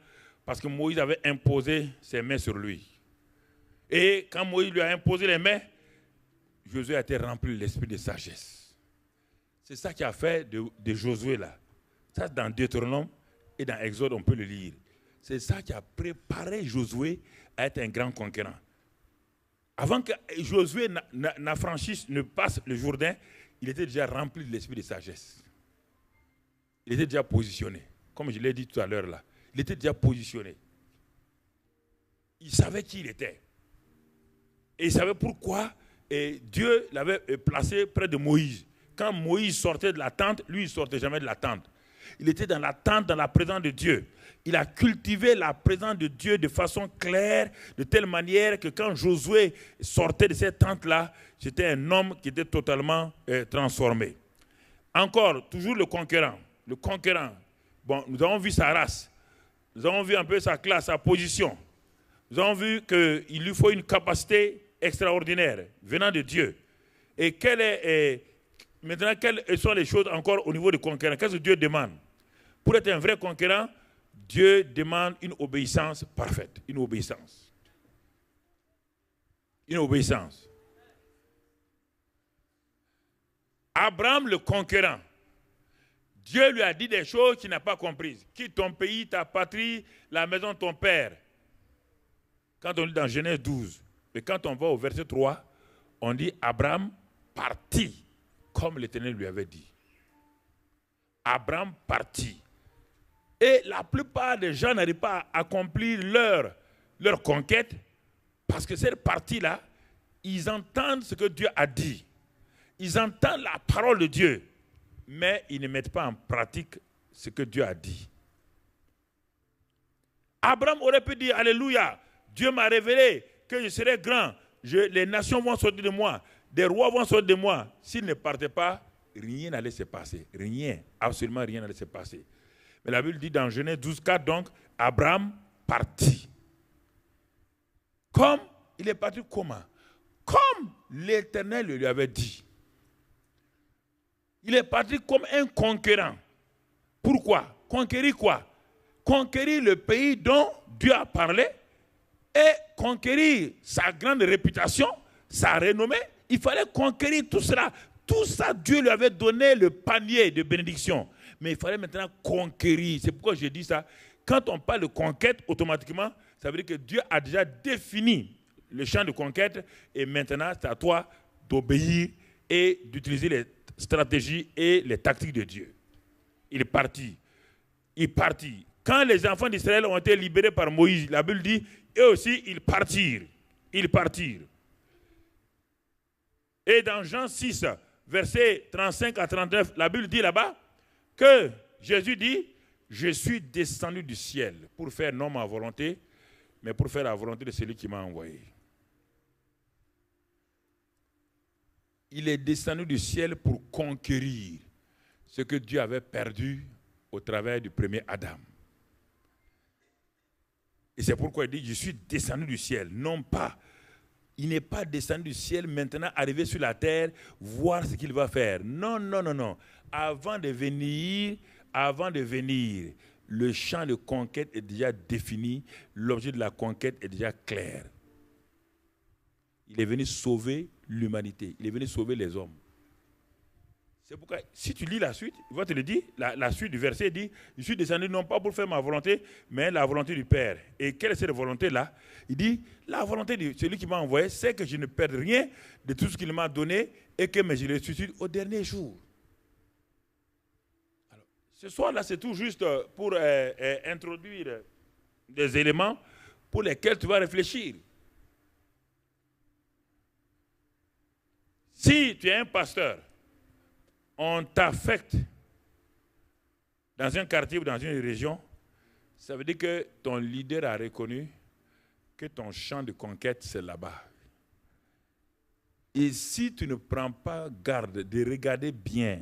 parce que Moïse avait imposé ses mains sur lui. Et quand Moïse lui a imposé les mains, Josué a été rempli de l'esprit de sagesse. C'est ça qui a fait de Josué là. Ça, dans Deutéronome et dans Exode, on peut le lire. C'est ça qui a préparé Josué à être un grand conquérant. Avant que Josué ne passe le Jourdain, il était déjà rempli de l'esprit de sagesse. Il était déjà positionné. Comme je l'ai dit tout à l'heure là. Il était déjà positionné. Il savait qui il était. Et il savait pourquoi Dieu l'avait placé près de Moïse. Quand Moïse sortait de la tente, lui, il ne sortait jamais de la tente. Il était dans l'attente, dans la présence de Dieu. Il a cultivé la présence de Dieu de façon claire, de telle manière que quand Josué sortait de cette tente-là, c'était un homme qui était totalement transformé. Encore, toujours le conquérant. Le conquérant. Bon, nous avons vu sa race. Nous avons vu un peu sa classe, sa position. Nous avons vu qu'il lui faut une capacité extraordinaire venant de Dieu. Et maintenant, quelles sont les choses encore au niveau du conquérant? Qu'est-ce que Dieu demande? Pour être un vrai conquérant, Dieu demande une obéissance parfaite. Une obéissance. Une obéissance. Abraham, le conquérant, Dieu lui a dit des choses qu'il n'a pas comprises. Quitte ton pays, ta patrie, la maison de ton père. Quand on lit dans Genèse 12, mais quand on va au verset 3, on dit Abraham partit, comme l'Éternel lui avait dit. Abraham partit. Et la plupart des gens n'arrivent pas à accomplir leur conquête parce que cette partie-là, ils entendent ce que Dieu a dit. Ils entendent la parole de Dieu, mais ils ne mettent pas en pratique ce que Dieu a dit. Abraham aurait pu dire, alléluia, Dieu m'a révélé que je serai grand, les nations vont sortir de moi, des rois vont sortir de moi. S'il ne partait pas, rien n'allait se passer. Rien, absolument rien n'allait se passer. Mais la Bible dit dans Genèse 12, 4, donc, Abraham partit. Comme, il est parti comment? Comme l'Éternel lui avait dit. Il est parti comme un conquérant. Pourquoi? Conquérir quoi? Conquérir le pays dont Dieu a parlé et conquérir sa grande réputation, sa renommée. Il fallait conquérir tout cela. Tout ça, Dieu lui avait donné le panier de bénédiction. Mais il fallait maintenant conquérir. C'est pourquoi je dis ça. Quand on parle de conquête, automatiquement, ça veut dire que Dieu a déjà défini le champ de conquête et maintenant, c'est à toi d'obéir et d'utiliser les stratégies et les tactiques de Dieu. Il est parti. Il partit. Quand les enfants d'Israël ont été libérés par Moïse, la Bible dit, eux aussi, ils partirent. Ils partirent. Et dans Jean 6, versets 35 à 39, la Bible dit là-bas que Jésus dit, je suis descendu du ciel pour faire non ma volonté, mais pour faire la volonté de celui qui m'a envoyé. Il est descendu du ciel pour conquérir ce que Dieu avait perdu au travers du premier Adam. Et c'est pourquoi il dit, je suis descendu du ciel. Non pas, il n'est pas descendu du ciel, maintenant arrivé sur la terre, voir ce qu'il va faire. Non, non, non, non. Avant de venir, le champ de conquête est déjà défini, l'objet de la conquête est déjà clair. Il est venu sauver l'humanité, il est venu sauver les hommes. C'est pourquoi, si tu lis la suite, il va te le dire, la suite du verset dit, je suis descendu non pas pour faire ma volonté, mais la volonté du Père. Et quelle est cette volonté-là? Il dit, la volonté de celui qui m'a envoyé, c'est que je ne perde rien de tout ce qu'il m'a donné et que je le ressuscite au dernier jour. Alors, ce soir-là, c'est tout juste pour introduire des éléments pour lesquels tu vas réfléchir. Si tu es un pasteur, on t'affecte dans un quartier ou dans une région, ça veut dire que ton leader a reconnu que ton champ de conquête, c'est là-bas. Et si tu ne prends pas garde de regarder bien,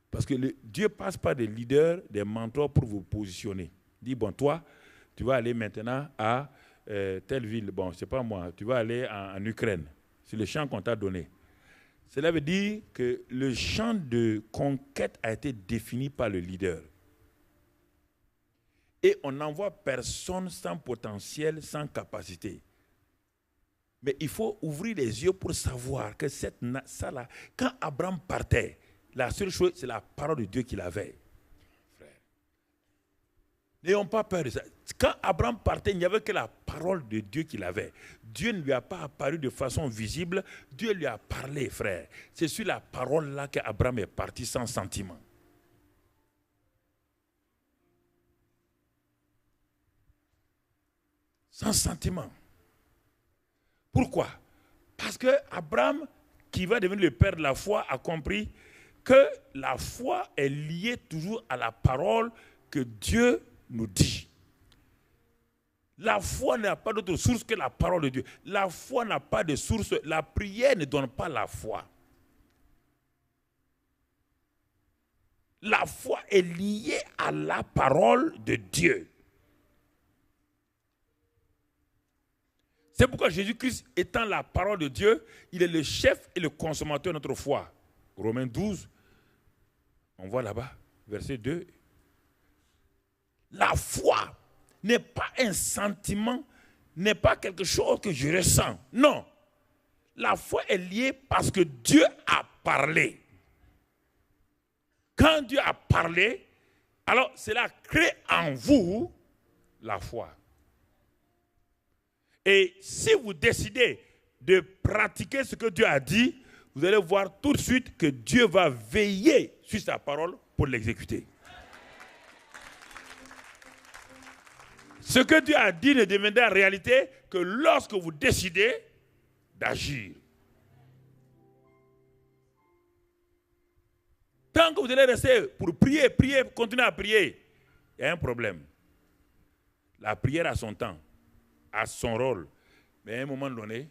parce que Dieu passe par des leaders, des mentors pour vous positionner. Il dit, bon, toi, tu vas aller maintenant à telle ville, bon, c'est pas moi, tu vas aller en Ukraine. C'est le champ qu'on t'a donné. Cela veut dire que le champ de conquête a été défini par le leader. Et on n'envoie personne sans potentiel, sans capacité. Mais il faut ouvrir les yeux pour savoir que ça là, quand Abraham partait, la seule chose, c'est la parole de Dieu qu'il avait. N'ayons pas peur de ça. Quand Abraham partait, il n'y avait que la parole de Dieu qu'il avait. Dieu ne lui a pas apparu de façon visible. Dieu lui a parlé, frère. C'est sur la parole-là qu'Abraham est parti sans sentiment. Sans sentiment. Pourquoi? Parce que Abraham, qui va devenir le père de la foi, a compris que la foi est liée toujours à la parole que Dieu nous dit. La foi n'a pas d'autre source que la parole de Dieu. La foi n'a pas de source. La prière ne donne pas la foi. La foi est liée à la parole de Dieu. C'est pourquoi Jésus-Christ, étant la parole de Dieu, il est le chef et le consommateur de notre foi. Romains 12, on voit là-bas, verset 2. La foi n'est pas un sentiment, n'est pas quelque chose que je ressens. Non. La foi est liée parce que Dieu a parlé. Quand Dieu a parlé, alors cela crée en vous la foi. Et si vous décidez de pratiquer ce que Dieu a dit, vous allez voir tout de suite que Dieu va veiller sur sa parole pour l'exécuter. Ce que Dieu a dit ne deviendra réalité que lorsque vous décidez d'agir. Tant que vous allez rester pour prier, continuer à prier, il y a un problème. La prière a son temps, a son rôle. Mais à un moment donné,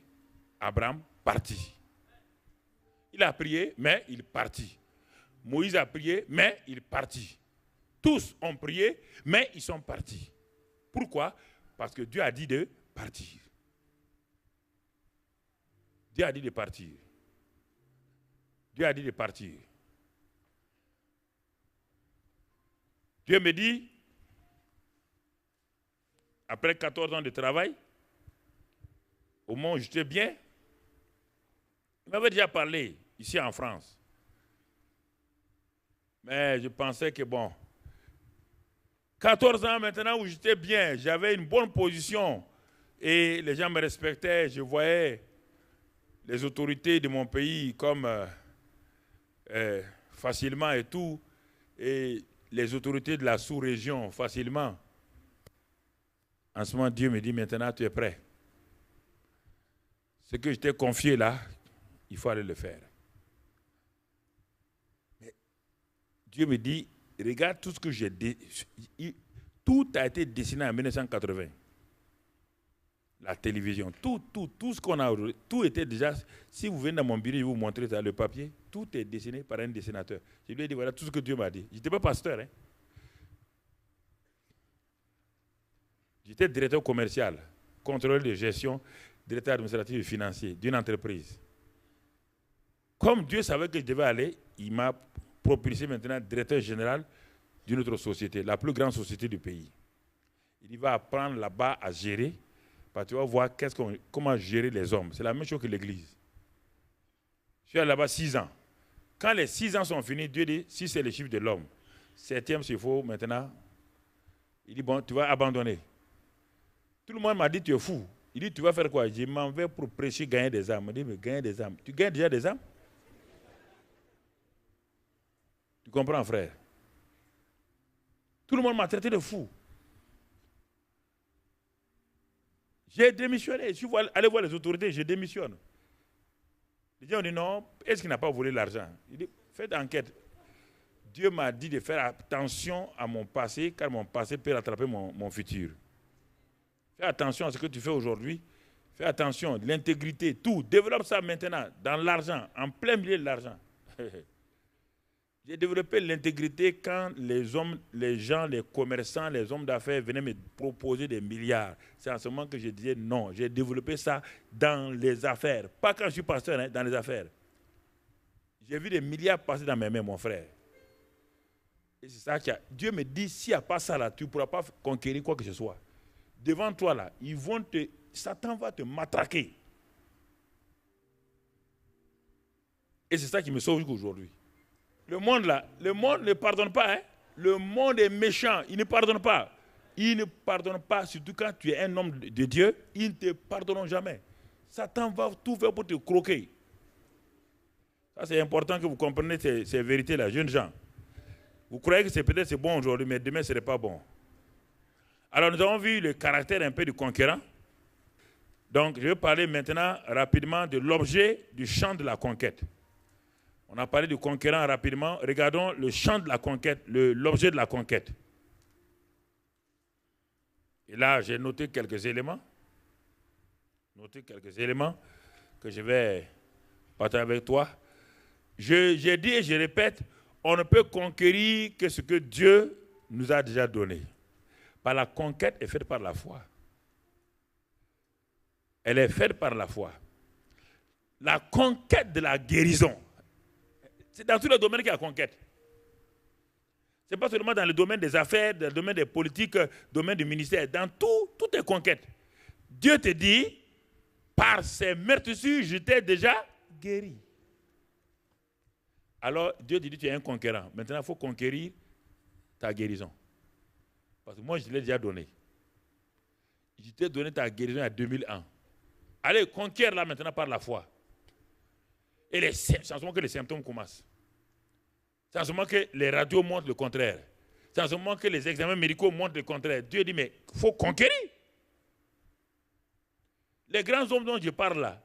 Abraham partit. Il a prié, mais il partit. Moïse a prié, mais il partit. Tous ont prié, mais ils sont partis. Pourquoi? Parce que Dieu a dit de partir. Dieu a dit de partir. Dieu a dit de partir. Dieu me dit, après 14 ans de travail, au moment où j'étais bien, il m'avait déjà parlé ici en France. Mais je pensais que bon, 14 ans maintenant où j'étais bien, j'avais une bonne position et les gens me respectaient, je voyais les autorités de mon pays comme facilement et tout, et les autorités de la sous-région facilement. En ce moment, Dieu me dit, maintenant tu es prêt. Ce que je t'ai confié là, il faut aller le faire. Mais Dieu me dit, regarde tout ce que j'ai dit. Tout a été dessiné en 1980. La télévision, tout ce qu'on a, tout était déjà. Si vous venez dans mon bureau, je vais vous montrer ça, le papier, tout est dessiné par un dessinateur. Je lui ai dit, voilà tout ce que Dieu m'a dit. Je n'étais pas pasteur. Hein. J'étais directeur commercial, contrôleur de gestion, directeur administratif et financier d'une entreprise. Comme Dieu savait que je devais aller, il m'a propulsé maintenant directeur général d'une autre société, la plus grande société du pays. Il va apprendre là-bas à gérer, parce que tu vas voir comment gérer les hommes. C'est la même chose que l'Église. Je suis allé là-bas 6 ans. Quand les 6 ans sont finis, Dieu dit, si c'est le chiffre de l'homme, 7e, s'il faut, maintenant, il dit, bon, tu vas abandonner. Tout le monde m'a dit, tu es fou. Il dit, tu vas faire quoi? Je m'en vais pour prêcher, gagner des âmes. Il dit, mais gagner des âmes. Tu gagnes déjà des âmes? Tu comprends, frère? Tout le monde m'a traité de fou. J'ai démissionné. Je suis allé voir les autorités, je démissionne. Les gens ont dit non, est-ce qu'il n'a pas volé l'argent? Il dit, faites enquête. Dieu m'a dit de faire attention à mon passé, car mon passé peut rattraper mon futur. Fais attention à ce que tu fais aujourd'hui. Fais attention, l'intégrité, tout. Développe ça maintenant, dans l'argent, en plein milieu de l'argent. J'ai développé l'intégrité quand les gens, les commerçants, les hommes d'affaires venaient me proposer des milliards. C'est en ce moment que je disais non. J'ai développé ça dans les affaires. Pas quand je suis pasteur, hein, dans les affaires. J'ai vu des milliards passer dans mes mains, mon frère. Et c'est ça Dieu me dit, s'il n'y a pas ça là, tu ne pourras pas conquérir quoi que ce soit. Devant toi là, Satan va te matraquer. Et c'est ça qui me sauve jusqu'aujourd'hui. Le monde là, le monde ne pardonne pas. Hein? Le monde est méchant, il ne pardonne pas. Il ne pardonne pas, surtout quand tu es un homme de Dieu, ils ne te pardonneront jamais. Satan va tout faire pour te croquer. Ça c'est important que vous compreniez ces vérités-là, jeunes gens. Vous croyez que peut-être c'est bon aujourd'hui, mais demain ce n'est pas bon. Alors nous avons vu le caractère un peu du conquérant. Donc je vais parler maintenant rapidement de l'objet du champ de la conquête. On a parlé de conquérant rapidement. Regardons le champ de la conquête, l'objet de la conquête. Et là, j'ai noté quelques éléments. Que je vais partager avec toi. J'ai dit et je répète, on ne peut conquérir que ce que Dieu nous a déjà donné. La conquête est faite par la foi. Elle est faite par la foi. La conquête de la guérison, c'est dans tous les domaines qu'il y a conquête. Ce n'est pas seulement dans le domaine des affaires, dans le domaine des politiques, dans le domaine du ministère. Dans tout est conquête. Dieu te dit, par ces meurtrissures, je t'ai déjà guéri. Alors, Dieu te dit, tu es un conquérant. Maintenant, il faut conquérir ta guérison. Parce que moi, je l'ai déjà donné. Je t'ai donné ta guérison il y a 2001. Allez, conquiert là maintenant par la foi. Et c'est en ce moment que les symptômes commencent. C'est en ce moment que les radios montrent le contraire. C'est en ce moment que les examens médicaux montrent le contraire. Dieu dit, mais il faut conquérir. Les grands hommes dont je parle là,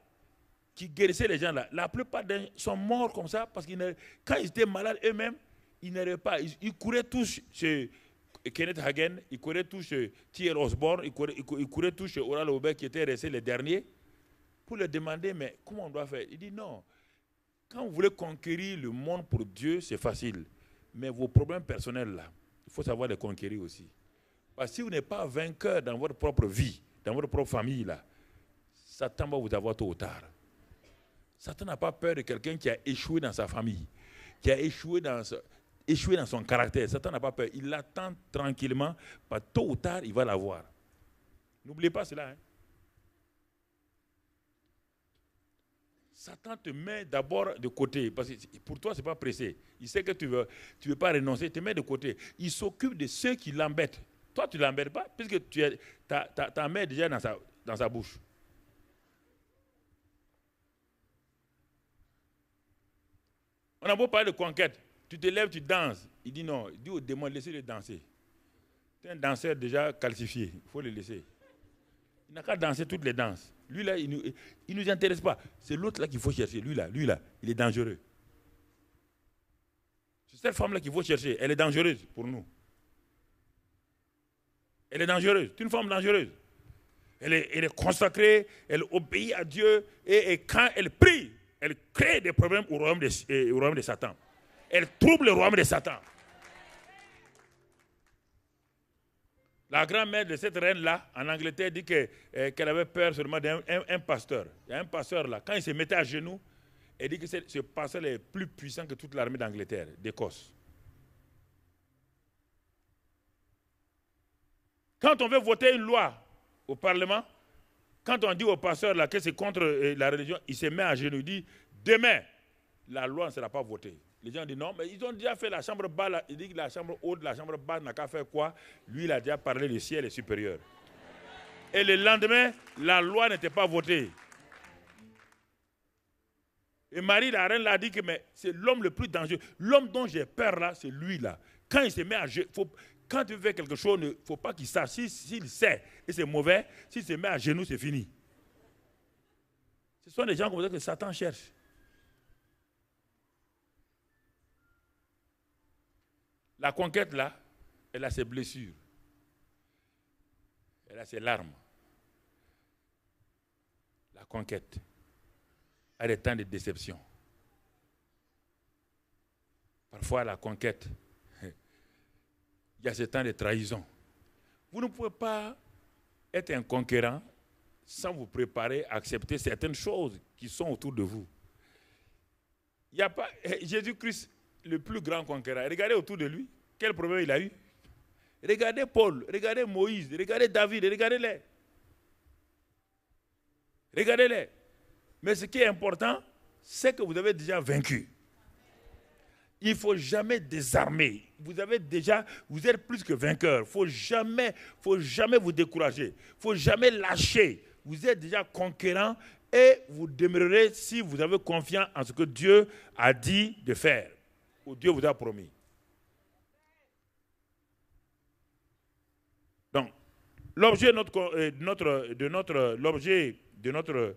qui guérissaient les gens là, la plupart d'eux sont morts comme ça parce que quand ils étaient malades eux-mêmes, ils n'arrivaient pas. Ils couraient tous chez Kenneth Hagin, ils couraient tous chez T.L. Osborne, ils couraient tous chez Oral Aubert qui étaient restés les derniers pour leur demander, mais comment on doit faire? Il dit non. Quand vous voulez conquérir le monde pour Dieu, c'est facile. Mais vos problèmes personnels là, il faut savoir les conquérir aussi. Parce que si vous n'êtes pas vainqueur dans votre propre vie, dans votre propre famille là, Satan va vous avoir tôt ou tard. Satan n'a pas peur de quelqu'un qui a échoué dans sa famille, qui a échoué dans son caractère. Satan n'a pas peur. Il l'attend tranquillement, pas tôt ou tard, il va l'avoir. N'oubliez pas cela. Hein? Satan te met d'abord de côté, parce que pour toi, ce n'est pas pressé. Il sait que tu veux pas renoncer, il te met de côté. Il s'occupe de ceux qui l'embêtent. Toi, tu ne l'embêtes pas, puisque ta main est déjà dans sa bouche. On a beau parler de conquête. Tu te lèves, tu danses. Il dit non. Il dit au démon, laissez-le danser. C'est un danseur déjà calcifié. Il faut le laisser. Il n'a qu'à danser toutes les danses. Lui là, il ne nous intéresse pas. C'est l'autre là qu'il faut chercher. Lui là, il est dangereux. C'est cette femme là qu'il faut chercher. Elle est dangereuse pour nous. Elle est dangereuse. C'est une femme dangereuse. Elle est consacrée, elle obéit à Dieu. Et quand elle prie, elle crée des problèmes au royaume de Satan. Elle trouble le royaume de Satan. La grand-mère de cette reine-là, en Angleterre, dit qu'elle avait peur seulement d'un pasteur. Il y a un pasteur là, quand il se mettait à genoux, elle dit que ce pasteur est plus puissant que toute l'armée d'Angleterre, d'Écosse. Quand on veut voter une loi au Parlement, quand on dit au pasteur là que c'est contre la religion, il se met à genoux, il dit, demain, la loi ne sera pas votée. Les gens disent non, mais ils ont déjà fait la chambre basse. Il dit que la chambre haute, la chambre basse n'a qu'à faire quoi? Lui, il a déjà parlé, le ciel est supérieur. Et le lendemain, la loi n'était pas votée. Et Marie, la reine, l'a dit que c'est l'homme le plus dangereux. L'homme dont j'ai peur là, c'est lui là. Quand il se met à genoux, quand tu fais quelque chose, il ne faut pas qu'il sache. S'il sait et c'est mauvais, s'il se met à genoux, c'est fini. Ce sont des gens comme ça que Satan cherche. La conquête, là, elle a ses blessures. Elle a ses larmes. La conquête a des temps de déception. Parfois, la conquête, il y a ce temps de trahison. Vous ne pouvez pas être un conquérant sans vous préparer à accepter certaines choses qui sont autour de vous. Il n'y a pas Jésus-Christ, le plus grand conquérant. Regardez autour de lui, quel problème il a eu. Regardez Paul, regardez Moïse, regardez David, regardez-les. Regardez-les. Mais ce qui est important, c'est que vous avez déjà vaincu. Il ne faut jamais désarmer. Vous êtes plus que vainqueur. Il ne faut jamais vous décourager. Il ne faut jamais lâcher. Vous êtes déjà conquérant et vous demeurerez si vous avez confiance en ce que Dieu a dit de faire, ou Dieu vous a promis. Donc, l'objet de notre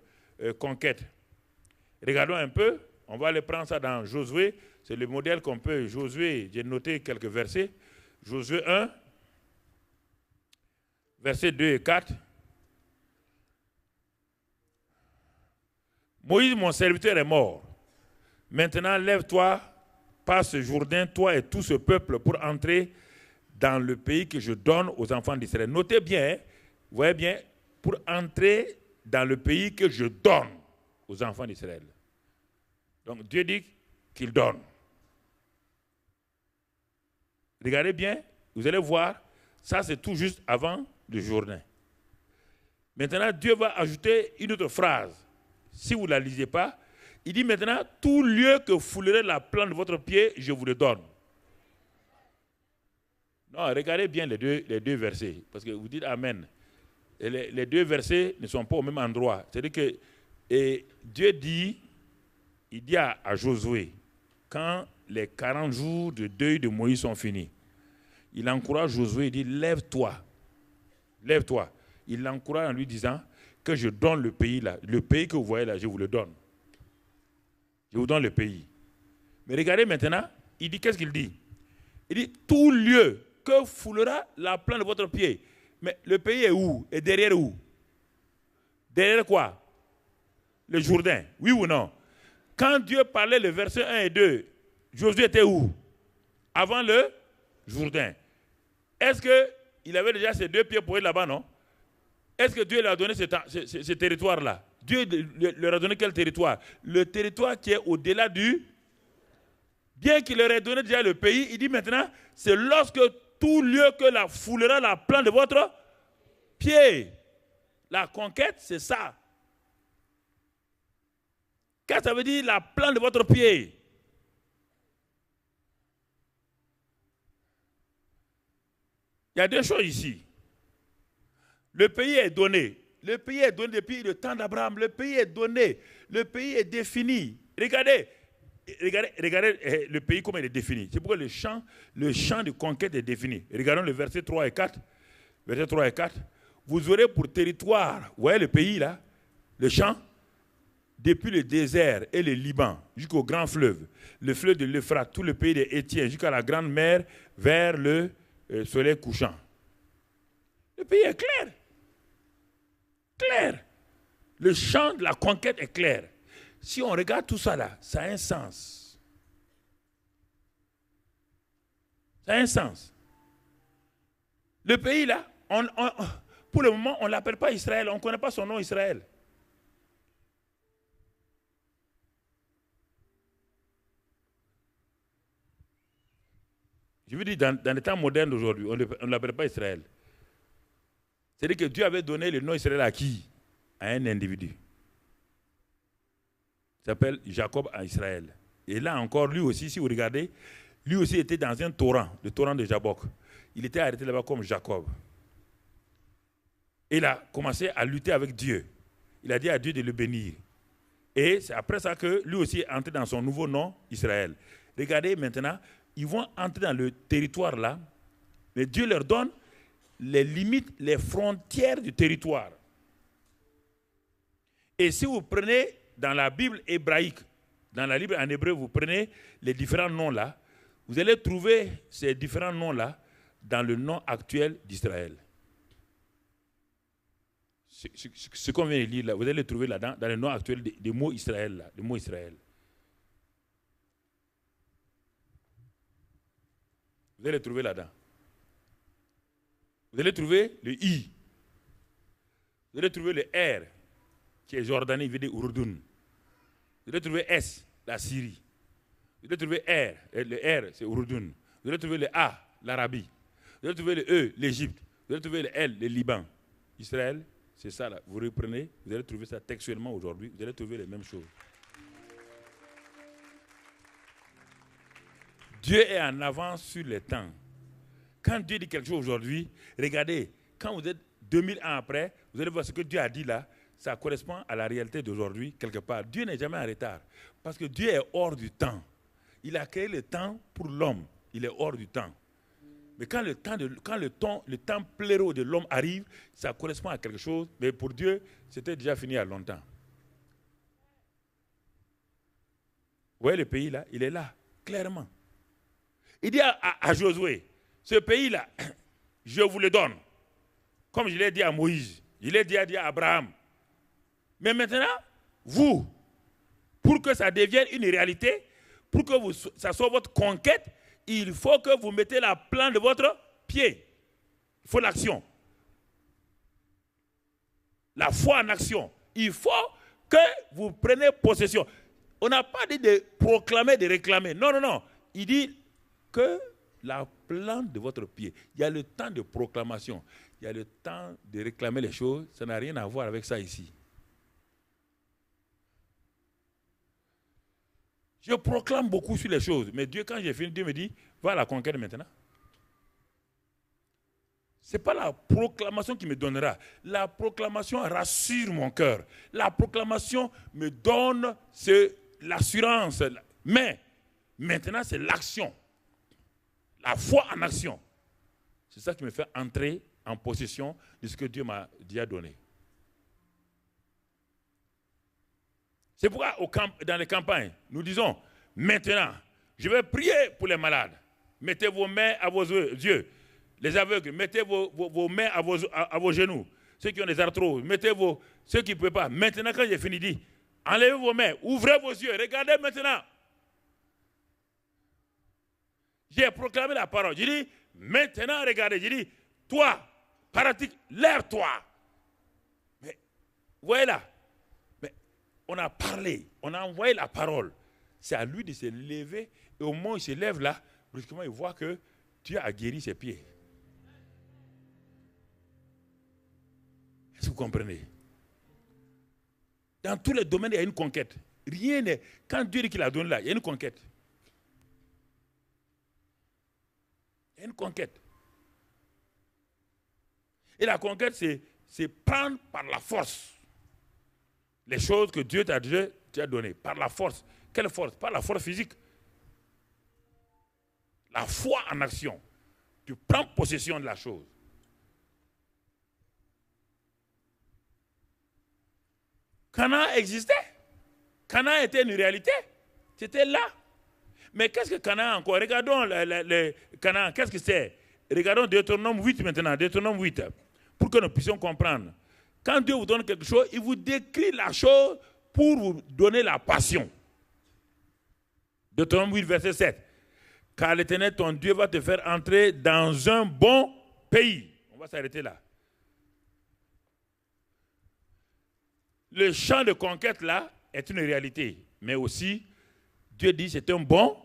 conquête, regardons un peu. On va aller prendre ça dans Josué. C'est le modèle qu'on peut. Josué, j'ai noté quelques versets. Josué 1, versets 2 et 4. Moïse, mon serviteur, est mort. Maintenant, lève-toi, passe ce Jourdain, toi et tout ce peuple, pour entrer dans le pays que je donne aux enfants d'Israël. Notez bien, hein, vous voyez bien, pour entrer dans le pays que je donne aux enfants d'Israël. Donc Dieu dit qu'il donne. Regardez bien, vous allez voir, ça c'est tout juste avant le Jourdain. Maintenant, Dieu va ajouter une autre phrase. Si vous ne la lisez pas, il dit maintenant, tout lieu que foulerait la plante de votre pied, je vous le donne. Non, regardez bien les deux versets, parce que vous dites Amen. Et les deux versets ne sont pas au même endroit. C'est-à-dire que Dieu dit, il dit à Josué, quand les 40 jours de deuil de Moïse sont finis, il encourage Josué, il dit, lève-toi, lève-toi. Il l'encourage en lui disant que je donne le pays là, le pays que vous voyez là, je vous le donne. Je vous donne le pays. Mais regardez maintenant, il dit, qu'est-ce qu'il dit? Il dit, tout lieu que foulera la plante de votre pied. Mais le pays est où? Et derrière où? Derrière quoi? Le Jourdain. Oui ou non? Quand Dieu parlait le verset 1 et 2, Josué était où? Avant le Jourdain. Est-ce qu'il avait déjà ses deux pieds pour être là-bas, non? Est-ce que Dieu lui a donné ce territoire-là? Dieu leur a donné quel territoire? Le territoire qui est au-delà du... Bien qu'il leur ait donné déjà le pays, il dit maintenant, c'est lorsque tout lieu que la foulera la plante de votre pied. La conquête, c'est ça. Qu'est-ce que ça veut dire, la plante de votre pied? Il y a deux choses ici. Le pays est donné. Le pays est donné depuis le temps d'Abraham. Le pays est donné. Le pays est défini. Regardez le pays comme il est défini. C'est pourquoi le champ de conquête est défini. Regardons le verset 3 et 4. Verset 3 et 4. Vous aurez pour territoire, vous voyez le pays là, le champ, depuis le désert et le Liban jusqu'au grand fleuve, le fleuve de l'Euphrate, tout le pays des Hétiens, jusqu'à la grande mer, vers le soleil couchant. Le pays est clair. Clair. Le champ de la conquête est clair. Si on regarde tout ça là, ça a un sens. Ça a un sens. Le pays là, pour le moment, on ne l'appelle pas Israël, on ne connaît pas son nom Israël. Je veux dire, dans les temps modernes d'aujourd'hui, on ne l'appelle pas Israël. C'est-à-dire que Dieu avait donné le nom Israël à qui? À un individu. Il s'appelle Jacob à Israël. Et là encore, lui aussi, si vous regardez, lui aussi était dans un torrent, le torrent de Jabbok. Il était arrêté là-bas comme Jacob. Et il a commencé à lutter avec Dieu. Il a dit à Dieu de le bénir. Et c'est après ça que lui aussi est entré dans son nouveau nom, Israël. Regardez maintenant, ils vont entrer dans le territoire là, mais Dieu leur donne les limites, les frontières du territoire. Et si vous prenez dans la Bible hébraïque, dans la Bible en hébreu, vous prenez les différents noms là, vous allez trouver ces différents noms là dans le nom actuel d'Israël. Ce qu'on vient de lire là, vous allez le trouver là-dedans, dans le nom actuel des mots Israël là, des mots Israël. Vous allez le trouver là-dedans. Vous allez trouver le I. Vous allez trouver le R, qui est Jordanie, il veut dire Urudun. Vous allez trouver S, la Syrie. Vous allez trouver R, le R, c'est Urudun. Vous allez trouver le A, l'Arabie. Vous allez trouver le E, l'Égypte. Vous allez trouver le L, le Liban. Israël, c'est ça là. Vous reprenez, vous allez trouver ça textuellement aujourd'hui. Vous allez trouver les mêmes choses. Dieu est en avance sur les temps. Quand Dieu dit quelque chose aujourd'hui, regardez, quand vous êtes 2000 ans après, vous allez voir ce que Dieu a dit là, ça correspond à la réalité d'aujourd'hui quelque part. Dieu n'est jamais en retard, parce que Dieu est hors du temps. Il a créé le temps pour l'homme, il est hors du temps. Mais quand le temps pléro de l'homme arrive, ça correspond à quelque chose, mais pour Dieu, c'était déjà fini il y a longtemps. voyez le pays là, il est là, clairement. Il dit à Josué, ce pays-là, je vous le donne. Comme je l'ai dit à Moïse, je l'ai dit à Abraham. Mais maintenant, vous, pour que ça devienne une réalité, pour que ça soit votre conquête, il faut que vous mettez la plante de votre pied. Il faut l'action. La foi en action. Il faut que vous preniez possession. On n'a pas dit de proclamer, de réclamer. Non, non, non. Il dit que la plante de votre pied. Il y a le temps de proclamation. Il y a le temps de réclamer les choses. Ça n'a rien à voir avec ça ici. Je proclame beaucoup sur les choses. Mais Dieu, quand j'ai fini, Dieu me dit, va à la conquête maintenant. Ce n'est pas la proclamation qui me donnera. La proclamation rassure mon cœur. La proclamation me donne l'assurance. Mais maintenant, c'est l'action. La foi en action. C'est ça qui me fait entrer en possession de ce que Dieu m'a déjà donné. C'est pourquoi dans les campagnes, nous disons, maintenant, je vais prier pour les malades. Mettez vos mains à vos yeux. Les aveugles, mettez vos mains à vos genoux. Ceux qui ont des arthroses, ceux qui ne peuvent pas. Maintenant, quand j'ai fini, dit, enlevez vos mains, ouvrez vos yeux, regardez maintenant. J'ai proclamé la parole. J'ai dit, maintenant, regardez. J'ai dit, toi, paralytique, lève-toi. Mais, voyez là. Mais on a parlé, on a envoyé la parole. C'est à lui de se lever. Et au moment où il se lève là, brusquement, il voit que Dieu a guéri ses pieds. Est-ce que vous comprenez? Dans tous les domaines, il y a une conquête. Rien n'est... Quand Dieu dit qu'il a donné là, il y a une conquête. Il y a une conquête. Et la conquête, c'est prendre par la force les choses que Dieu t'a données. Par la force. Quelle force? Pas la force physique. La foi en action. Tu prends possession de la chose. Canaan existait. Canaan était une réalité. C'était là. Mais qu'est-ce que Canaan encore? Regardons le Canaan. Qu'est-ce que c'est? Regardons Deutéronome 8 maintenant. Deutéronome 8. Pour que nous puissions comprendre. Quand Dieu vous donne quelque chose, il vous décrit la chose pour vous donner la passion. Deutéronome 8, verset 7. Car l'Éternel, ton Dieu, va te faire entrer dans un bon pays. On va s'arrêter là. Le champ de conquête là est une réalité. Mais aussi, Dieu dit c'est un bon.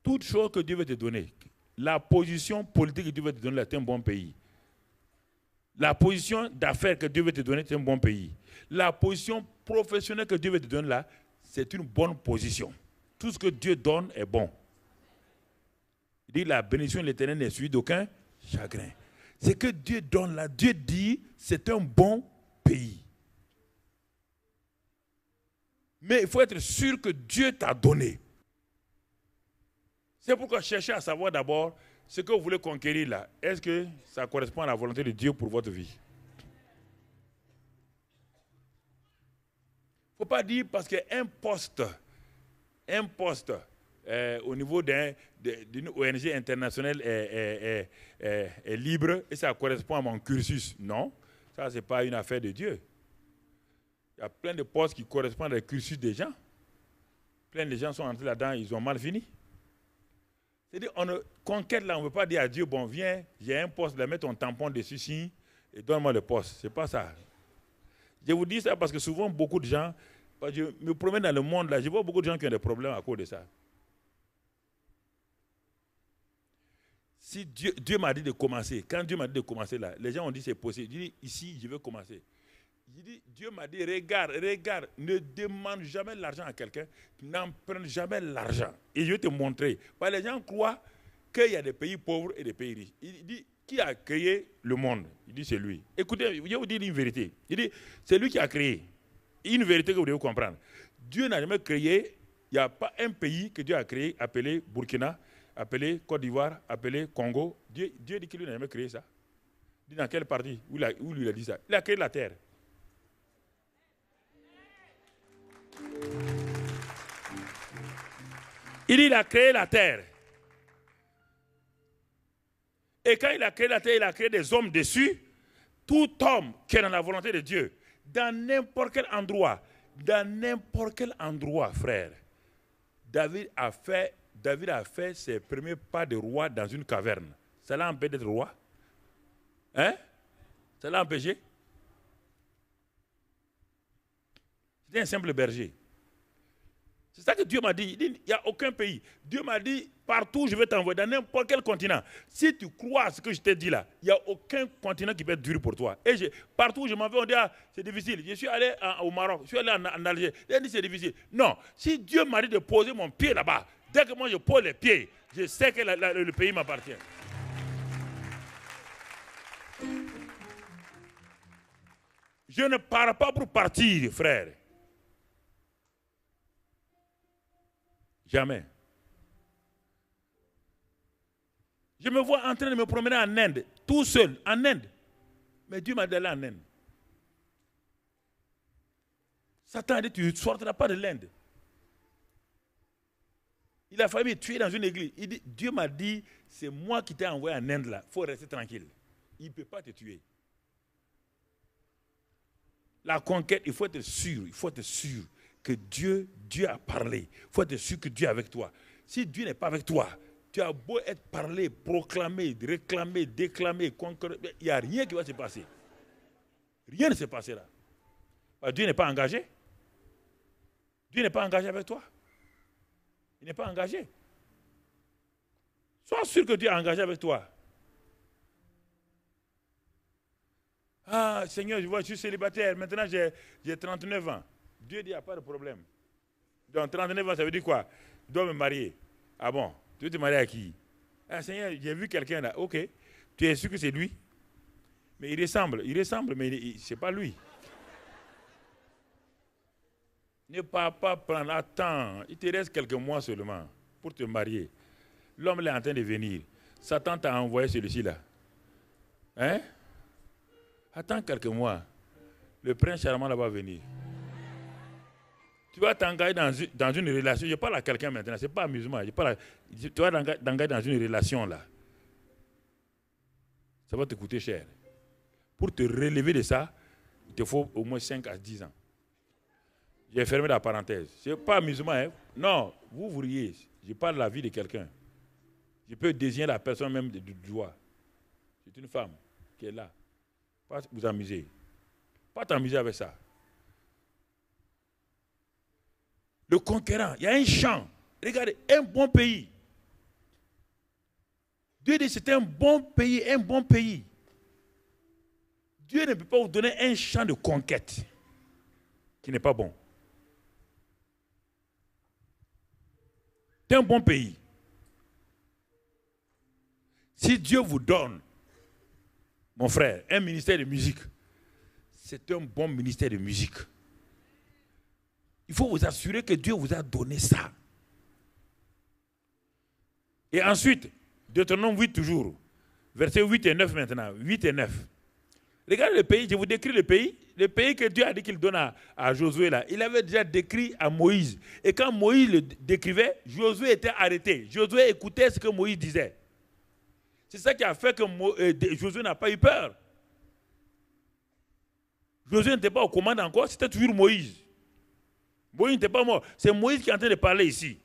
Toute chose que Dieu veut te donner. La position politique que Dieu veut te donner là, c'est un bon pays. La position d'affaires que Dieu veut te donner, c'est un bon pays. La position professionnelle que Dieu veut te donner là, c'est une bonne position. Tout ce que Dieu donne est bon. Il dit la bénédiction de l'Éternel n'est suivie d'aucun chagrin. Ce que Dieu donne là, Dieu dit c'est un bon pays. Mais il faut être sûr que Dieu t'a donné. C'est pourquoi cherchez à savoir d'abord ce que vous voulez conquérir là. Est-ce que ça correspond à la volonté de Dieu pour votre vie? Il ne faut pas dire parce qu'un poste au niveau d'une ONG internationale est libre et ça correspond à mon cursus. Non, ça ce n'est pas une affaire de Dieu. Il y a plein de postes qui correspondent au cursus des gens. Plein de gens sont entrés là-dedans, ils ont mal fini. C'est-à-dire, conquête là, on ne veut pas dire à Dieu, bon, viens, j'ai un poste, là, mets ton tampon dessus, si, et donne-moi le poste. Ce n'est pas ça. Je vous dis ça parce que souvent, beaucoup de gens, je me promène dans le monde là, je vois beaucoup de gens qui ont des problèmes à cause de ça. Si Dieu m'a dit de commencer, quand Dieu m'a dit de commencer là, les gens ont dit c'est possible. Je dis ici, je veux commencer. Je dis, Dieu m'a dit, regarde, ne demande jamais l'argent à quelqu'un, n'emprunte jamais l'argent. Et je vais te montrer. Parce que les gens croient qu'il y a des pays pauvres et des pays riches. Il dit, qui a créé le monde? Il dit, c'est lui. Écoutez, je vais vous dire une vérité. Il dit, c'est lui qui a créé. Une vérité que vous devez comprendre. Dieu n'a jamais créé, il n'y a pas un pays que Dieu a créé, appelé Burkina, appelé Côte d'Ivoire, appelé Congo. Dieu dit qu'il n'a jamais créé ça. Il dit dans quelle partie où lui a dit ça? Il a créé la terre. Il dit, il a créé la terre. Et quand il a créé la terre, il a créé des hommes dessus. Tout homme qui est dans la volonté de Dieu, dans n'importe quel endroit, frère, David a fait ses premiers pas de roi dans une caverne. Ça l'a empêché d'être roi? Hein? Ça l'a empêché? C'était un simple berger. C'est ça que Dieu m'a dit. Il n'y a aucun pays. Dieu m'a dit, partout je vais t'envoyer, dans n'importe quel continent. Si tu crois à ce que je t'ai dit là, il n'y a aucun continent qui peut être dur pour toi. Et partout où je m'en vais, on dit, ah, c'est difficile. Je suis allé au Maroc, je suis allé en Algérie. Il a dit, c'est difficile. Non, si Dieu m'a dit de poser mon pied là-bas, dès que moi je pose les pieds, je sais que le pays m'appartient. Je ne pars pas pour partir, frère. Jamais. Je me vois en train de me promener en Inde, tout seul, en Inde. Mais Dieu m'a dit d'aller en Inde. Satan a dit, tu ne sortiras pas de l'Inde. Il a failli me tuer dans une église. Il dit, Dieu m'a dit, c'est moi qui t'ai envoyé en Inde là. Il faut rester tranquille. Il ne peut pas te tuer. La conquête, il faut être sûr que Dieu a parlé. Il faut être sûr que Dieu est avec toi. Si Dieu n'est pas avec toi, tu as beau être parlé, proclamé, réclamé, déclamé, conquéré, il n'y a rien qui va se passer. Rien ne se passera. Dieu n'est pas engagé. Dieu n'est pas engagé avec toi. Il n'est pas engagé. Sois sûr que Dieu est engagé avec toi. Ah, Seigneur, je suis célibataire. Maintenant, j'ai 39 ans. Dieu dit, il n'y a pas de problème. Donc, 39 ans, ça veut dire quoi? Je dois me marier. Ah bon? Tu veux te marier à qui? Ah, Seigneur, j'ai vu quelqu'un là. Ok. Tu es sûr que c'est lui? Mais il ressemble, mais ce n'est pas lui. Ne pars pas prendre. Attends, il te reste quelques mois seulement pour te marier. L'homme est en train de venir. Satan t'a envoyé celui-ci là. Hein? Attends quelques mois. Le prince charmant là va venir. Tu vas t'engager dans une relation. Je parle à quelqu'un maintenant, ce n'est pas amusement. Tu vas t'engager dans une relation là. Ça va te coûter cher. Pour te relever de ça, il te faut au moins 5 à 10 ans. J'ai fermé la parenthèse. Ce n'est pas amusement. Hein? Non, vous riez. Je parle de la vie de quelqu'un. Je peux désigner la personne même du doigt. C'est une femme qui est là. Pas vous amuser. Pas t'amuser avec ça. Le conquérant, il y a un champ. Regardez, un bon pays. Dieu dit c'est un bon pays, un bon pays. Dieu ne peut pas vous donner un champ de conquête qui n'est pas bon. C'est un bon pays. Si Dieu vous donne, mon frère, un ministère de musique, c'est un bon ministère de musique. Il faut vous assurer que Dieu vous a donné ça. Et ensuite, Deutéronome 8 toujours, versets 8 et 9 maintenant, 8 et 9. Regardez le pays, je vous décris le pays que Dieu a dit qu'il donne à Josué là. Il avait déjà décrit à Moïse. Et quand Moïse le décrivait, Josué était arrêté. Josué écoutait ce que Moïse disait. C'est ça qui a fait que Josué n'a pas eu peur. Josué n'était pas aux commandes encore, c'était toujours Moïse. Moïse n'était pas mort. C'est Moïse qui est en train de parler ici.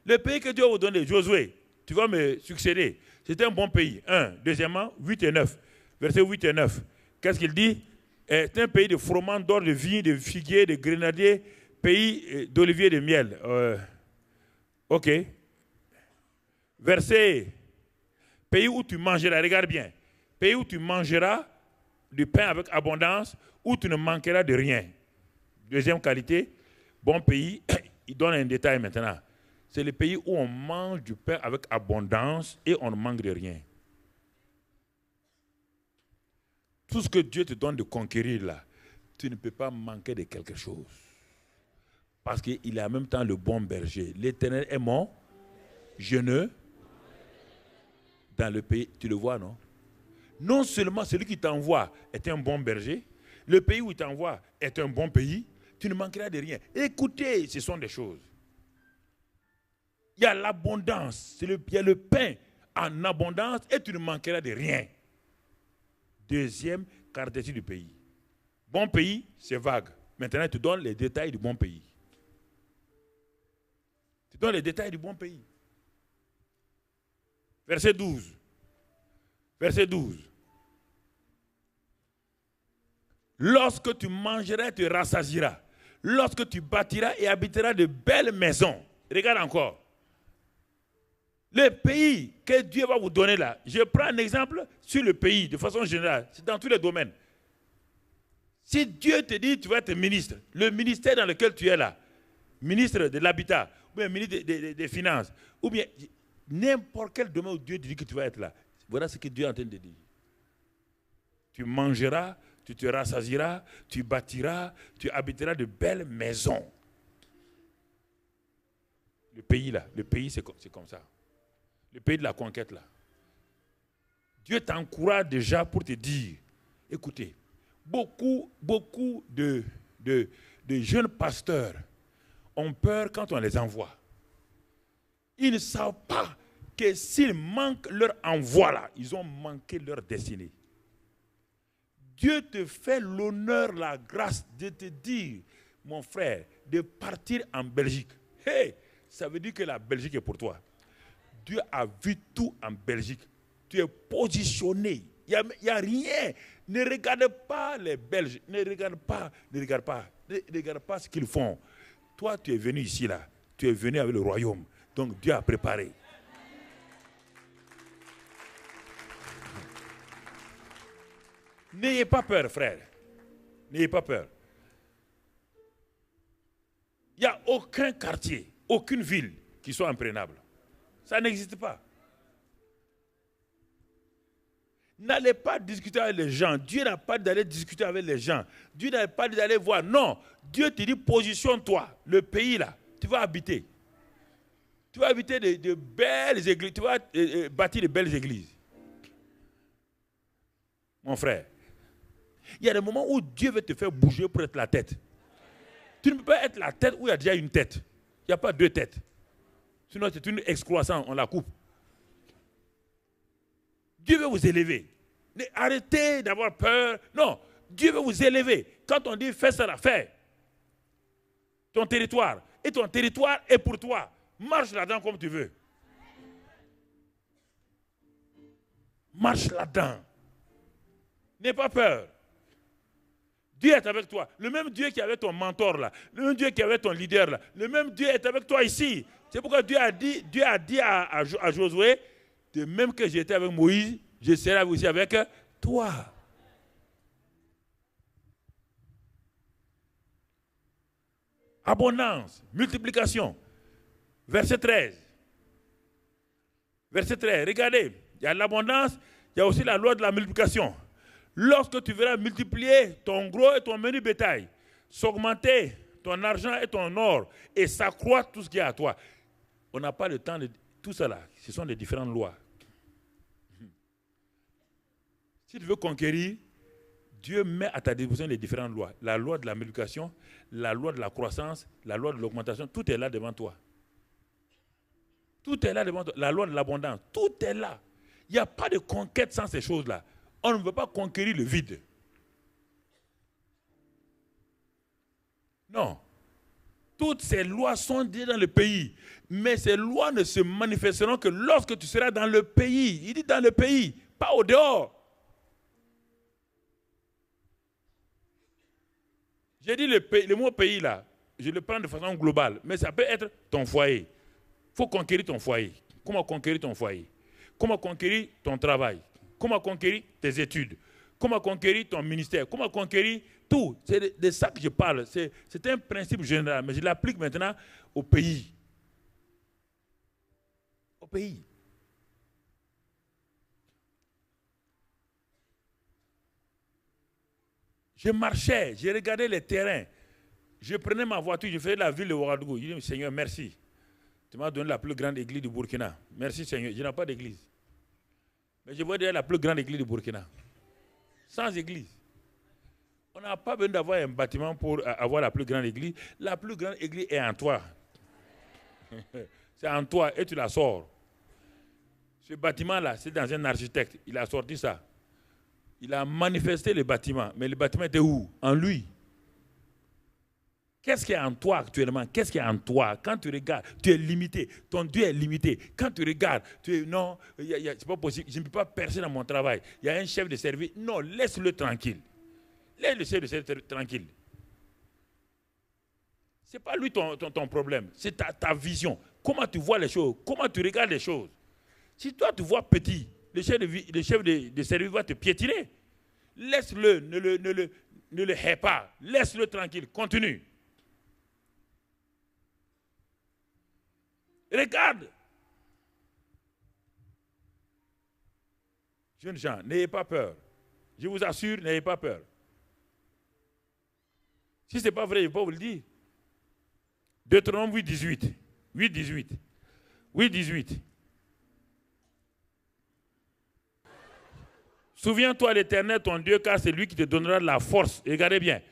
Le pays que Dieu va vous donner, Josué, tu vas me succéder. C'est un bon pays. Deuxièmement, 8 et 9. Versets 8 et 9. Qu'est-ce qu'il dit? C'est un pays de froment, d'or, de vignes, de figuiers, de grenadiers, pays d'oliviers et de miel. Ok. Verset. Pays où tu mangeras, regarde bien. Pays où tu mangeras du pain avec abondance, où tu ne manqueras de rien. Deuxième qualité, bon pays, il donne un détail maintenant. C'est le pays où on mange du pain avec abondance et on ne manque de rien. Tout ce que Dieu te donne de conquérir là, tu ne peux pas manquer de quelque chose. Parce qu'il est en même temps le bon berger. L'Éternel est mon jeûneux dans le pays. Tu le vois, non? Non seulement celui qui t'envoie est un bon berger, le pays où il t'envoie est un bon pays, tu ne manqueras de rien. Écoutez, ce sont des choses. Il y a l'abondance. Il y a le pain en abondance et tu ne manqueras de rien. Deuxième caractéristique du pays. Bon pays, c'est vague. Maintenant, je te donne les détails du bon pays. Je te donne les détails du bon pays. Verset 12. Verset 12. Lorsque tu mangeras, tu rassasieras. Lorsque tu bâtiras et habiteras de belles maisons. Regarde encore. Le pays que Dieu va vous donner là, je prends un exemple sur le pays de façon générale, c'est dans tous les domaines. Si Dieu te dit tu vas être ministre, le ministère dans lequel tu es là, ministre de l'habitat, ou bien ministre des finances, ou bien n'importe quel domaine où Dieu te dit que tu vas être là, voilà ce que Dieu est en train de dire. Tu mangeras, tu te rassasieras, tu bâtiras, tu habiteras de belles maisons. Le pays là, le pays c'est comme ça. Le pays de la conquête là. Dieu t'encourage déjà pour te dire, écoutez, beaucoup de jeunes pasteurs ont peur quand on les envoie. Ils ne savent pas que s'ils manquent leur envoi là, ils ont manqué leur destinée. Dieu te fait l'honneur, la grâce de te dire, mon frère, de partir en Belgique. Hey, ça veut dire que la Belgique est pour toi. Dieu a vu tout en Belgique. Tu es positionné. Il n'y a rien. Ne regarde pas les Belges. Ne regarde pas ce qu'ils font. Toi, tu es venu ici, là. Tu es venu avec le royaume. Donc, Dieu a préparé. N'ayez pas peur, frère. N'ayez pas peur. Il n'y a aucun quartier, aucune ville qui soit imprégnable. Ça n'existe pas. N'allez pas discuter avec les gens. Dieu n'a pas d'aller discuter avec les gens. Dieu n'a pas d'aller voir. Non. Dieu te dit, positionne-toi. Le pays là, tu vas habiter. Tu vas habiter de belles églises. Tu vas bâtir de belles églises. Mon frère, il y a des moments où Dieu veut te faire bouger pour être la tête. Tu ne peux pas être la tête où il y a déjà une tête. Il n'y a pas deux têtes. Sinon, c'est une excroissance, on la coupe. Dieu veut vous élever. Arrêtez d'avoir peur. Non, Dieu veut vous élever. Quand on dit fais ça, la fais. Ton territoire. Et ton territoire est pour toi. Marche là-dedans comme tu veux. Marche là-dedans. N'aie pas peur. Dieu est avec toi. Le même Dieu qui avait ton mentor là, le même Dieu qui avait ton leader là, le même Dieu est avec toi ici. C'est pourquoi Dieu a dit à Josué, de même que j'étais avec Moïse, je serai aussi avec toi. Abondance, multiplication. Verset 13. Verset 13, regardez, il y a l'abondance, il y a aussi la loi de la multiplication. Lorsque tu verras multiplier ton gros et ton menu bétail, s'augmenter ton argent et ton or, et s'accroître tout ce qui est à toi. On n'a pas le temps de... Tout ça là, ce sont des différentes lois. Si tu veux conquérir, Dieu met à ta disposition les différentes lois. La loi de la multiplication, la loi de la croissance, la loi de l'augmentation, tout est là devant toi. Tout est là devant toi. La loi de l'abondance, tout est là. Il n'y a pas de conquête sans ces choses-là. On ne veut pas conquérir le vide. Non. Toutes ces lois sont déjà dans le pays. Mais ces lois ne se manifesteront que lorsque tu seras dans le pays. Il dit dans le pays, pas au dehors. J'ai dit le mot pays là, je le prends de façon globale. Mais ça peut être ton foyer. Il faut conquérir ton foyer. Comment conquérir ton foyer? Comment conquérir ton travail? Comment conquérir tes études? Comment conquérir ton ministère? Comment conquérir tout? C'est de ça que je parle. C'est un principe général, mais je l'applique maintenant au pays. Au pays. Je marchais, je regardais les terrains. Je prenais ma voiture, je faisais la ville de Ouagadougou. Je dis, Seigneur, merci. Tu m'as donné la plus grande église du Burkina. Merci, Seigneur. Je n'ai pas d'église. Mais je vois déjà la plus grande église du Burkina. Sans église. On n'a pas besoin d'avoir un bâtiment pour avoir la plus grande église. La plus grande église est en toi. C'est en toi et tu la sors. Ce bâtiment-là, c'est dans un architecte. Il a sorti ça. Il a manifesté le bâtiment. Mais le bâtiment était où? En lui. Qu'est-ce qui est en toi actuellement? Qu'est-ce qui est en toi? Quand tu regardes, tu es limité. Ton Dieu est limité. Quand tu regardes, tu es non, c'est pas possible. Je ne peux pas percer dans mon travail. Il y a un chef de service. Non, laisse-le tranquille. Laisse le chef de service tranquille. Ce n'est pas lui ton problème. C'est ta vision. Comment tu vois les choses? Comment tu regardes les choses? Si toi tu vois petit, le chef de service va te piétiner. Laisse-le, ne le hais pas. Laisse-le tranquille. Continue. Regarde. Jeunes gens, n'ayez pas peur. Je vous assure, n'ayez pas peur. Si ce n'est pas vrai, je ne vais pas vous le dire. Deutéronome 8, 18. 8, 18. Souviens-toi l'Éternel, ton Dieu, car c'est lui qui te donnera de la force. Regardez bien.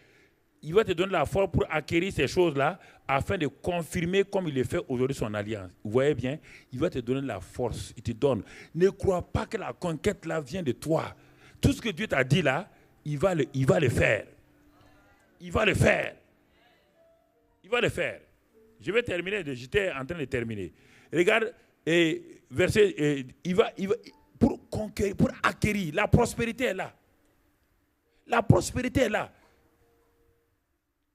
Il va te donner la force pour acquérir ces choses-là afin de confirmer comme il le fait aujourd'hui son alliance. Vous voyez bien, il va te donner la force, il te donne. Ne crois pas que la conquête là vient de toi. Tout ce que Dieu t'a dit là, il va le faire. Il va le faire. Il va le faire. Je vais terminer, j'étais en train de terminer. Regarde, verset, il va pour conquérir, pour acquérir, la prospérité est là. La prospérité est là.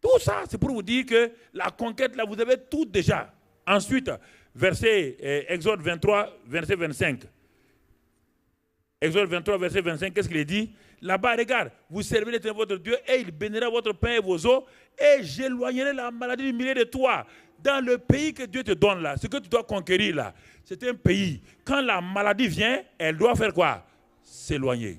Tout ça, c'est pour vous dire que la conquête, là, vous avez tout déjà. Ensuite, Exode 23, verset 25. Exode 23, verset 25, qu'est-ce qu'il dit? Là-bas, regarde, vous servez l'Éternel votre Dieu et il bénira votre pain et vos eaux et j'éloignerai la maladie du milieu de toi. Dans le pays que Dieu te donne là, ce que tu dois conquérir là, c'est un pays. Quand la maladie vient, elle doit faire quoi? S'éloigner.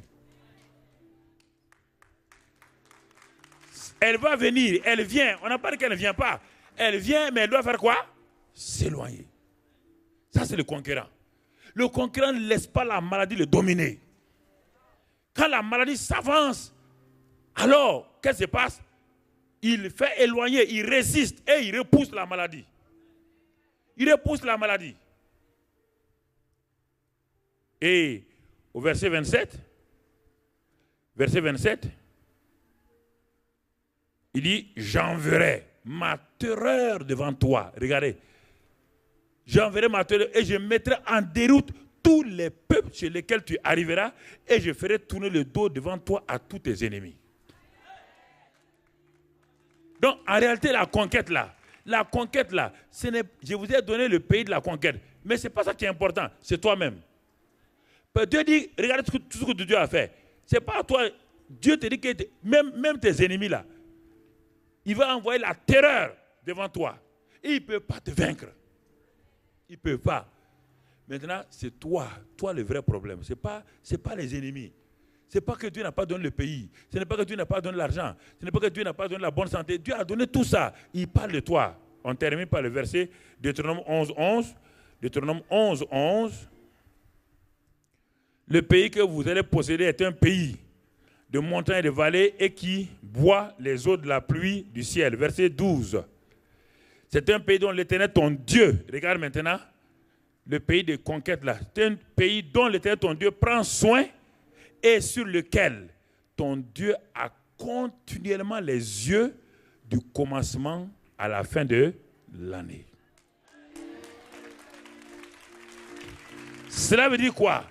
Elle va venir, elle vient. On n'a pas dit qu'elle ne vient pas. Elle vient, mais elle doit faire quoi? S'éloigner. Ça, c'est le conquérant. Le conquérant ne laisse pas la maladie le dominer. Quand la maladie s'avance, alors, qu'est-ce qui se passe? Il fait éloigner, il résiste et il repousse la maladie. Il repousse la maladie. Et au verset 27, il dit, j'enverrai ma terreur devant toi. Regardez. J'enverrai ma terreur et je mettrai en déroute tous les peuples chez lesquels tu arriveras et je ferai tourner le dos devant toi à tous tes ennemis. Donc, en réalité, la conquête là, je vous ai donné le pays de la conquête. Mais ce n'est pas ça qui est important, c'est toi-même. Dieu dit, regarde tout ce que Dieu a fait. Ce n'est pas toi. Dieu te dit que même tes ennemis là, il va envoyer la terreur devant toi. Et il ne peut pas te vaincre. Il ne peut pas. Maintenant, c'est toi le vrai problème. Ce n'est pas les ennemis. Ce n'est pas que Dieu n'a pas donné le pays. Ce n'est pas que Dieu n'a pas donné l'argent. Ce n'est pas que Dieu n'a pas donné la bonne santé. Dieu a donné tout ça. Il parle de toi. On termine par le verset Deutéronome 11. Deutéronome 11. Le pays que vous allez posséder est un pays de montagnes et de vallées et qui boit les eaux de la pluie du ciel. Verset 12. C'est un pays dont l'Éternel, ton Dieu, regarde maintenant, le pays de conquête là, c'est un pays dont l'Éternel, ton Dieu, prend soin et sur lequel ton Dieu a continuellement les yeux du commencement à la fin de l'année. Cela veut dire quoi?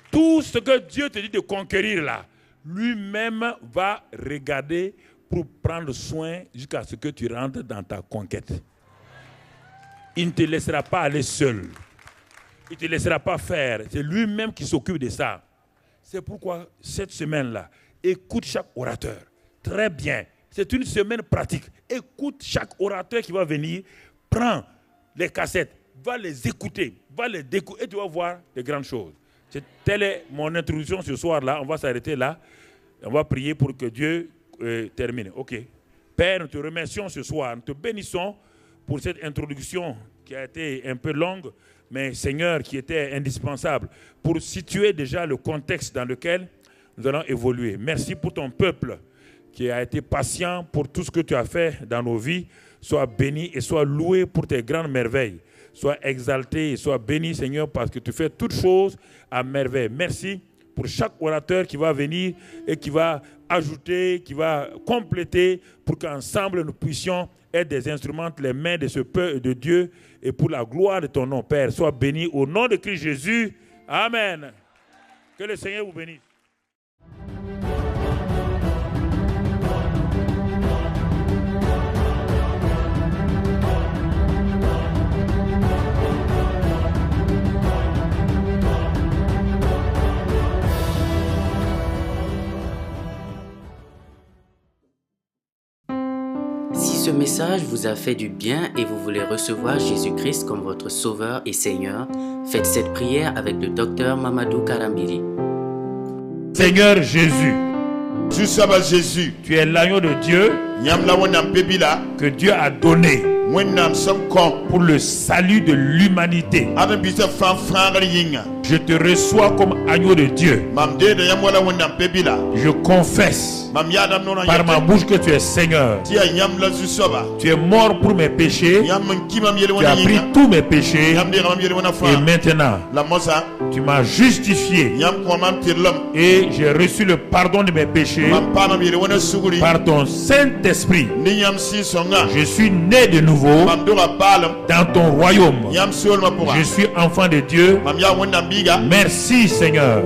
Tout ce que Dieu te dit de conquérir là, lui-même va regarder pour prendre soin jusqu'à ce que tu rentres dans ta conquête. Il ne te laissera pas aller seul. Il ne te laissera pas faire. C'est lui-même qui s'occupe de ça. C'est pourquoi cette semaine-là, écoute chaque orateur. Très bien. C'est une semaine pratique. Écoute chaque orateur qui va venir. Prends les cassettes. Va les écouter. Va les découper. Et tu vas voir de grandes choses. Telle est mon introduction ce soir-là. On va s'arrêter là. On va prier pour que Dieu termine. OK. Père, nous te remercions ce soir. Nous te bénissons pour cette introduction qui a été un peu longue, mais Seigneur, qui était indispensable pour situer déjà le contexte dans lequel nous allons évoluer. Merci pour ton peuple qui a été patient pour tout ce que tu as fait dans nos vies. Sois béni et sois loué pour tes grandes merveilles. Sois exalté et sois béni, Seigneur, parce que tu fais toutes choses à merveille. Merci pour chaque orateur qui va venir et qui va ajouter, qui va compléter pour qu'ensemble nous puissions être des instruments entre les mains de ce peuple de Dieu et pour la gloire de ton nom, Père. Sois béni au nom de Christ Jésus. Amen. Que le Seigneur vous bénisse. Si ce message vous a fait du bien et vous voulez recevoir Jésus-Christ comme votre Sauveur et Seigneur, faites cette prière avec le docteur Mamadou Karambiri. Seigneur Jésus, Jésus, tu es l'agneau de Dieu que Dieu a donné pour le salut de l'humanité. Je te reçois comme agneau de Dieu. Je confesse par ma bouche que tu es Seigneur. Tu es mort pour mes péchés. Tu as pris tous mes péchés. Et maintenant, tu m'as justifié. Et j'ai reçu le pardon de mes péchés par ton Saint-Esprit. Je suis né de nouveau dans ton royaume. Je suis enfant de Dieu. Merci Seigneur.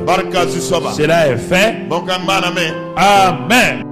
Cela est fait. Amen.